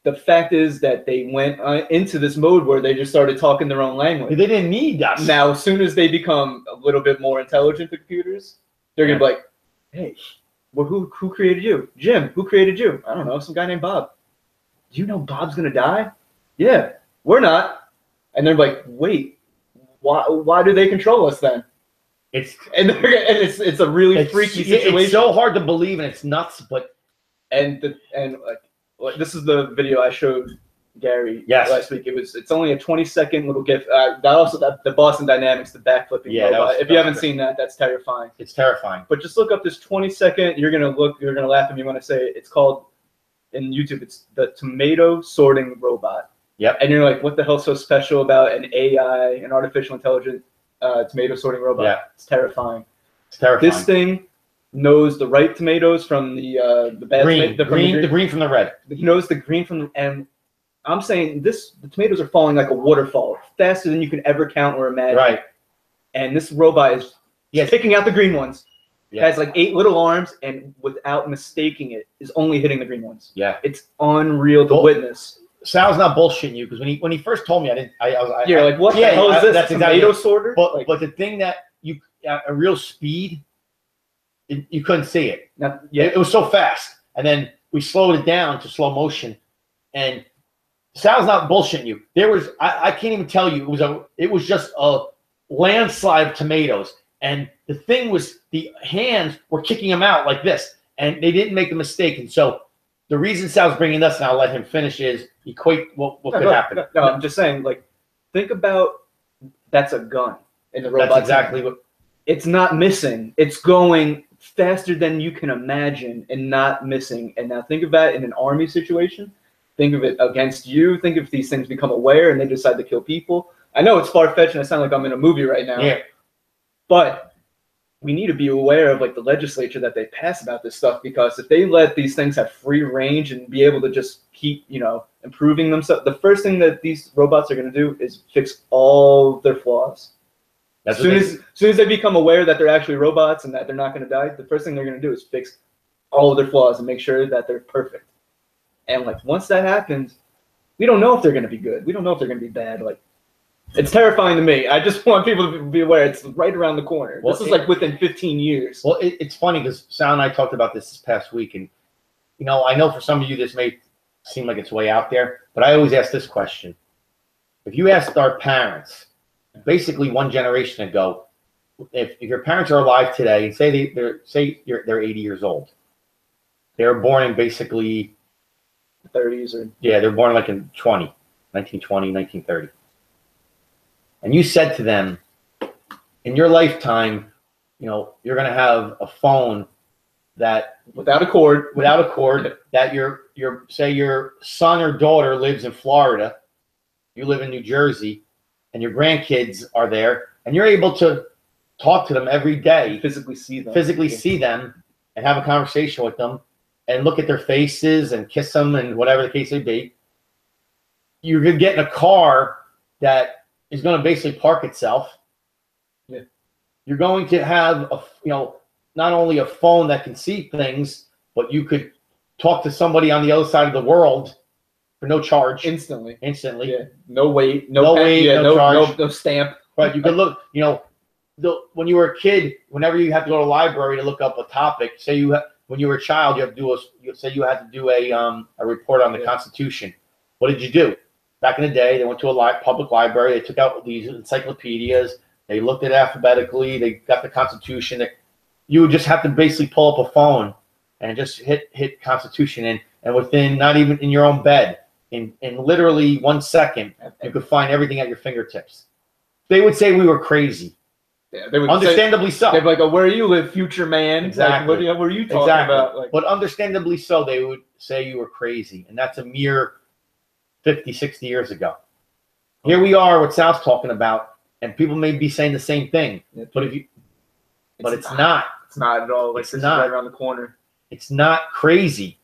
the fact is that they went into this mode where they just started talking their own language. They didn't need us. Now, as soon as they become a little bit more intelligent, the computers, they're going to be like, hey, well, who created you? Jim, who created you? I don't know, some guy named Bob. Do you know Bob's going to die? Yeah, we're not. And they're like, wait, why do they control us then? It's a really freaky situation. It's so hard to believe, and it's nuts, but... Like this is the video I showed Gary last week. It's only a 20-second little GIF. The Boston Dynamics, the backflipping robot. If you haven't seen that, that's terrifying. It's terrifying. But just look up this 20-second. You're gonna laugh at me when I say it. It's called in YouTube. It's the tomato sorting robot. Yep. And you're like, what the hell's so special about an AI, an artificial intelligent tomato sorting robot? Yeah. It's terrifying. It's terrifying. This thing knows the right tomatoes from the bad green, the green from the red. He knows the green from the, and I'm saying the tomatoes are falling like a waterfall, faster than you can ever count or imagine. Right. And this robot is picking out the green ones. It has like 8 little arms, and without mistaking it, is only hitting the green ones. Yeah. It's unreal to witness. Sal's not bullshitting you, because when he first told me, I was like, what the hell is this? That's a tomato sorter? But the thing that you at a real speed. You couldn't see it. It was so fast. And then we slowed it down to slow motion. And Sal's not bullshitting you. There was I can't even tell you. It was just a landslide of tomatoes. And the thing was, the hands were kicking them out like this. And they didn't make a mistake. And so the reason Sal's bringing this, and I'll let him finish, is equate what could happen. No, I'm just saying, like, think about that's a gun in the robot. That's exactly what. It's not missing. It's going faster than you can imagine and not missing. And now think of that in an army situation. Think of it against you. Think if these things become aware and they decide to kill people. I know it's far-fetched and I sound like I'm in a movie right now. Yeah. But we need to be aware of like the legislature that they pass about this stuff, because if they let these things have free range and be able to just keep, improving themselves, the first thing that these robots are going to do is fix all their flaws. As soon as they become aware that they're actually robots and that they're not going to die, the first thing they're going to do is fix all of their flaws and make sure that they're perfect. And like once that happens, we don't know if they're going to be good. We don't know if they're going to be bad. Like, it's terrifying to me. I just want people to be aware it's right around the corner. This is like within 15 years. Well, it's funny because Sal and I talked about this past week, and I know for some of you this may seem like it's way out there, but I always ask this question: if you asked our parents, basically one generation ago, if your parents are alive today and say they're 80 years old, they were born in basically 30s or they're born like in 1920, 1930. And you said to them, in your lifetime, you're going to have a phone that without a cord, that your son or daughter lives in Florida, you live in New Jersey, and your grandkids are there, and you're able to talk to them every day, physically see them, and have a conversation with them, and look at their faces and kiss them, and whatever the case may be. You're going to get in a car that is going to basically park itself. Yeah. You're going to have not only a phone that can see things, but you could talk to somebody on the other side of the world for no charge. Instantly. Yeah. No wait. No charge. No stamp. Right. You could look, when you were a kid, whenever you had to go to the library to look up a topic, when you were a child, you had to do a report on the Constitution. What did you do? Back in the day, they went to a public library. They took out these encyclopedias. They looked at it alphabetically. They got the Constitution. You would just have to basically pull up a phone and just hit Constitution, and within, not even in your own bed, in literally 1 second, you could find everything at your fingertips. They would say we were crazy. Yeah, they would understandably so. They'd be like, "Oh, where you live, future man?" Exactly. Like, what are you talking about? But understandably so, they would say you were crazy, and that's a mere 50, 60 years ago. Here we are, what Sal's talking about, and people may be saying the same thing, but it's not. It's not at all. Like, it's this not is right around the corner. It's not crazy.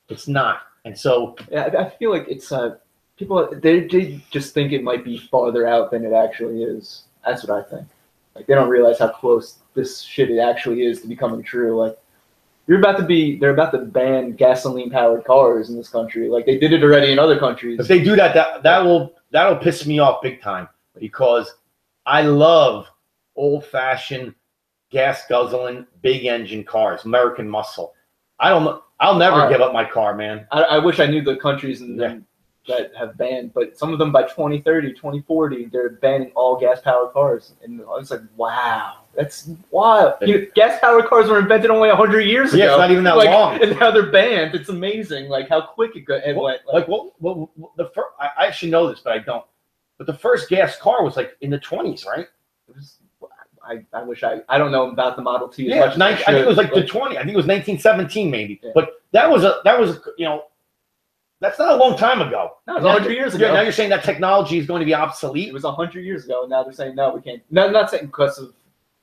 It's not. And so I feel like it's people they just think it might be farther out than it actually is. That's what I think. Like, they don't realize how close this shit it actually is to becoming true. Like, they're about to ban gasoline-powered cars in this country. Like they did it already in other countries. If they do that'll piss me off big time because I love old-fashioned gas guzzling, big engine cars, American muscle. I'll never give up my car, man. I wish I knew the countries that have banned, but some of them by 2030, 2040, they're banning all gas-powered cars. And I was like, wow, that's wild. Gas-powered cars were invented only 100 years ago. Yeah, it's not even that long. And now they're banned. It's amazing, like how quick it went. I should know this, but I don't. But the first gas car was like in the 20s, right? It was. I wish I don't know about the Model T. I think it was like the 20. I think it was 1917 maybe. Yeah. But that was that's not a long time ago. No, it was 100 years ago. Now you're saying that technology is going to be obsolete. It was 100 years ago, and now they're saying no, we can't. No, I'm not saying because of.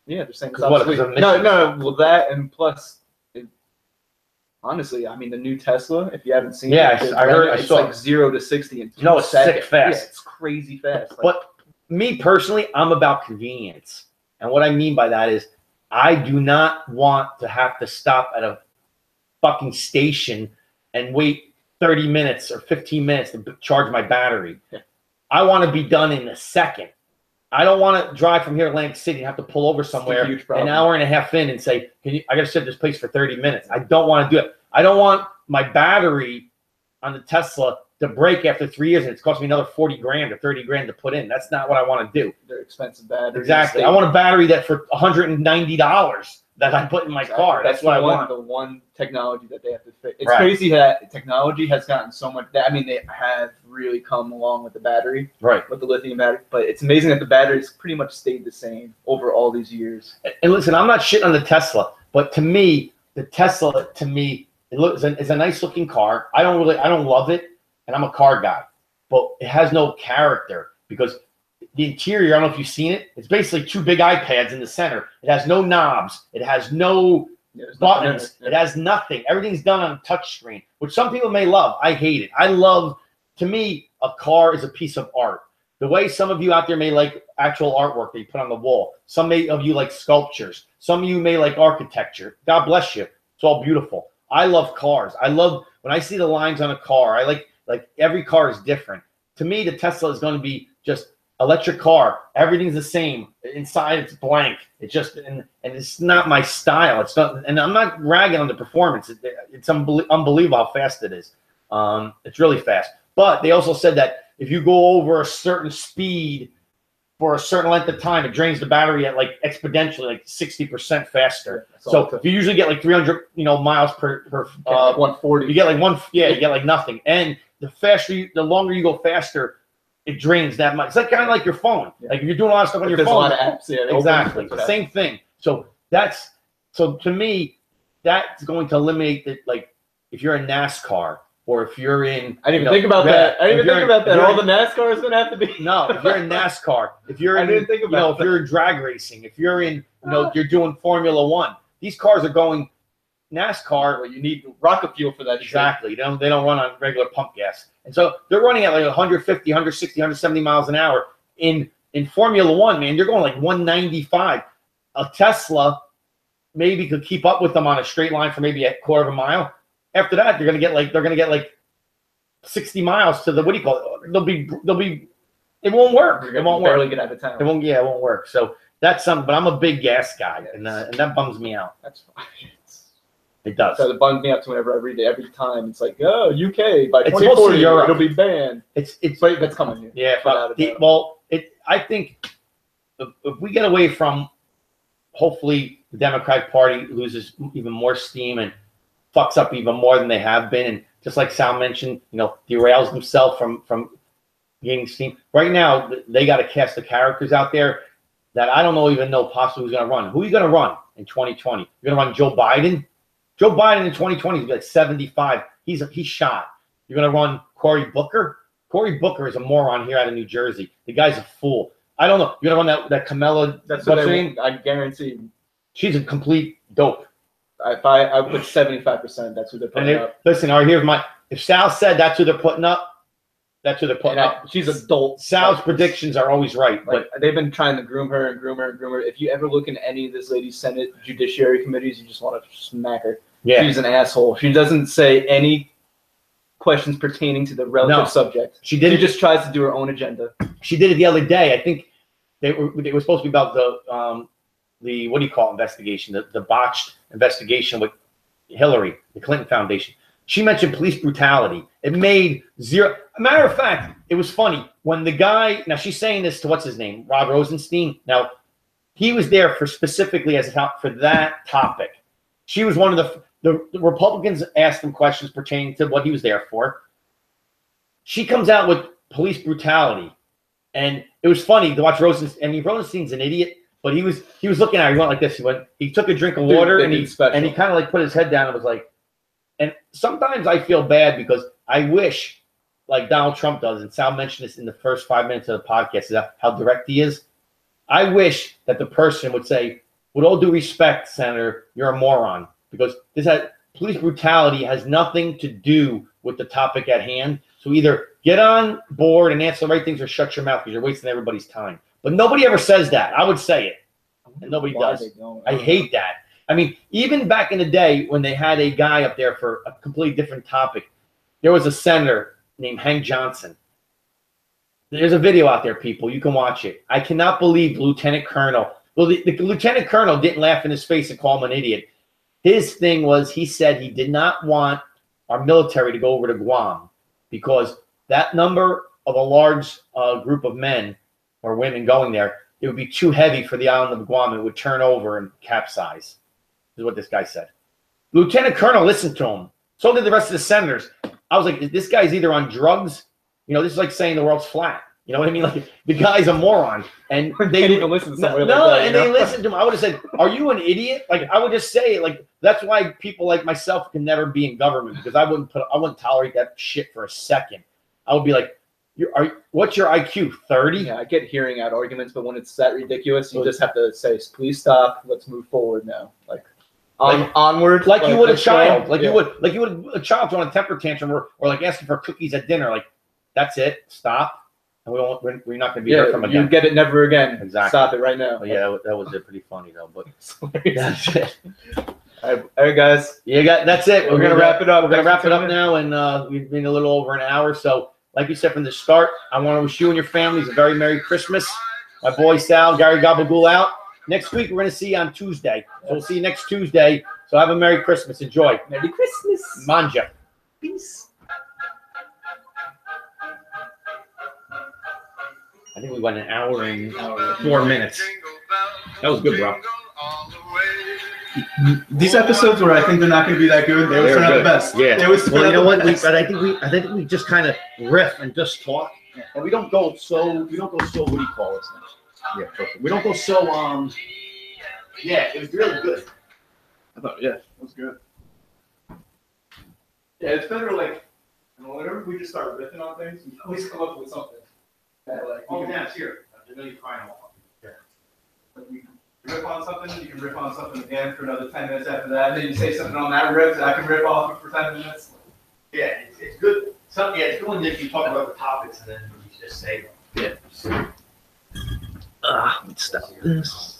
Yeah, they're saying it's obsolete. No. Well, that and plus, honestly, I mean the new Tesla. If you haven't seen it, it's like 0 to 60 in 2 seconds. No, it's sick fast. Yeah, it's crazy fast. But me personally, I'm about convenience. And what I mean by that is I do not want to have to stop at a fucking station and wait 30 minutes or 15 minutes to charge my battery. I want to be done in a second. I don't want to drive from here to Atlantic City and have to pull over somewhere an hour and a half in and say, I got to sit at this place for 30 minutes. I don't want to do it. I don't want my battery on the Tesla to break after 3 years and it's cost me another 40 grand or 30 grand to put in. That's not what I want to do. They're expensive batteries. Exactly. I want a battery that for $190 that I put in my car. That's what I want. The one technology that they have to fix. It's crazy that technology has gotten so much. I mean, they have really come along with the battery, with the lithium battery. But it's amazing that the batteries pretty much stayed the same over all these years. And listen, I'm not shitting on the Tesla, but to me, the Tesla it's a nice looking car. I don't love it. And I'm a car guy, but it has no character because the interior, I don't know if you've seen it. It's basically 2 big iPads in the center. It has no knobs. It has no buttons. It has nothing. Everything's done on a touch screen, which some people may love. I hate it. To me, a car is a piece of art. The way some of you out there may like actual artwork that you put on the wall. Some of you like sculptures. Some of you may like architecture. God bless you. It's all beautiful. I love cars. I love when I see the lines on a car. I like every car is different. To me, the Tesla is going to be just electric car. Everything's the same. Inside, it's blank. It's just, and it's not my style. It's not, and I'm not ragging on the performance. It's unbelievable how fast it is. It's really fast. But they also said that if you go over a certain speed for a certain length of time, it drains the battery at like exponentially, like 60% faster. So if you usually get like 300, miles per 140. You get like you get like nothing. And the longer you go faster, it drains that much. It's like kind of like your phone. Yeah. Like if you're doing a lot of stuff on your phone. There's a lot of apps. Yeah, exactly. The same thing. So to me, that's going to eliminate that. Like if you're in NASCAR or if you're in, I didn't even think about that. I didn't even think about that. All the NASCAR is going to have to be. No, if you're in NASCAR, if you're in, if you're in drag racing, if you're in, you're doing Formula One. These cars are going. NASCAR, well, you need rocket fuel for that. Exactly. They don't run on regular pump gas. And so they're running at like 150, 160, 170 miles an hour. In Formula One, man, you're going like 195. A Tesla maybe could keep up with them on a straight line for maybe a quarter of a mile. After that, they're gonna get like 60 miles to the what do you call it? They'll be it won't work. It won't barely work. Get out of town. It won't work. So that's something, but I'm a big gas guy, and that bums me out. That's fine. It does. So it bums me out to whenever I read it every time. It's like, oh, UK by 2040 it'll be banned. But that's coming here. Yeah. I think if we get away from, hopefully the Democratic Party loses even more steam and fucks up even more than they have been, and just like Sal mentioned, derails themselves from gaining steam. Right now, they got to cast the characters out there that I don't even know possibly who's going to run. Who are you going to run in 2020? You're going to run Joe Biden? Joe Biden in 2020 is like 75. He's shot. You're going to run Cory Booker? Cory Booker is a moron here out of New Jersey. The guy's a fool. I don't know. You're going to run that Kamala. That's what I guarantee. She's a complete dope. I put 75%. That's who they're putting up. Listen, if Sal said that's who they're putting up, that's who they're putting up. She's adult. Sal's predictions are always right. But they've been trying to groom her and groom her and groom her. If you ever look in any of this lady's Senate Judiciary committees, you just want to smack her. Yeah. She's an asshole. She doesn't say any questions pertaining to the relative subject. She just tries to do her own agenda. She did it the other day. I think they were supposed to be about the what do you call investigation? The botched investigation with Hillary, the Clinton Foundation. She mentioned police brutality. It made zero. Matter of fact, it was funny when the guy. Now she's saying this to what's his name, Rod Rosenstein. Now he was there for specifically for that topic. She was one of the Republicans asked him questions pertaining to what he was there for. She comes out with police brutality, and it was funny to watch Rosenstein. I mean, Rosenstein's an idiot, but he was looking at her. He went like this. He took a drink of water and he kind of like put his head down and was like. And sometimes I feel bad because I wish, like Donald Trump does, and Sal mentioned this in the first 5 minutes of the podcast, is how direct he is. I wish that the person would say, with all due respect, Senator, you're a moron. Because police brutality has nothing to do with the topic at hand. So either get on board and answer the right things or shut your mouth because you're wasting everybody's time. But nobody ever says that. I would say it. And nobody does. I hate that. I mean, even back in the day when they had a guy up there for a completely different topic, there was a senator named Hank Johnson. There's a video out there, people. You can watch it. I cannot believe the lieutenant colonel. Well, the lieutenant colonel didn't laugh in his face and call him an idiot. His thing was he said he did not want our military to go over to Guam because that number of a large group of men or women going there, it would be too heavy for the island of Guam. It would turn over and capsize. Is what this guy said. Lieutenant Colonel listened to him. So did the rest of the senators. I was like, this guy's either on drugs. You know, this is like saying the world's flat. You know what I mean? Like the guy's a moron. And they didn't even listen to somebody like that. And they listened to him. I would have said, are you an idiot? Like I would just say, like, that's why people like myself can never be in government because I wouldn't tolerate that shit for a second. I would be like, what's your IQ? 30? Yeah, I get hearing out arguments, but when it's that ridiculous, you just have to say, please stop. Let's move forward now. Onward, like you would a child, like you would a child throwing a temper tantrum or like asking for cookies at dinner. Like that's it, stop, and we're not going to be there from again. You get it never again. Exactly. Stop it right now. Oh, yeah, that was pretty funny though. But that's it. All right, guys. That's it. We're gonna wrap it up. We're gonna wrap it up now, and we've been a little over an hour. So, like you said from the start, I want to wish you and your families a very Merry Christmas. My boy Sal, Gary Gabagool out. Next week, we're going to see you on Tuesday. So we'll see you next Tuesday. So have a Merry Christmas. Enjoy. Merry Christmas. Manja. Peace. I think we went an hour and 4 minutes. That was good, bro. These episodes where I think they're not going to be that good, they always turn out the best. Yeah. They always well, you know what? I think we just kind of riff and just talk. Yeah. And we don't go so. What do you call it? Yeah, perfect. We don't go so. Yeah, it was really good. I thought, it was good. Yeah, it's better whenever we just start riffing on things, we always come up with something. It's here. I know you're crying off. Yeah. You can riff on something, you can riff on something again for another 10 minutes after that, and then you say something on that riff that I can riff off of for 10 minutes. Yeah, it's good. It's good when you talk about the topics and then you just say them. Yeah. Let's stop this.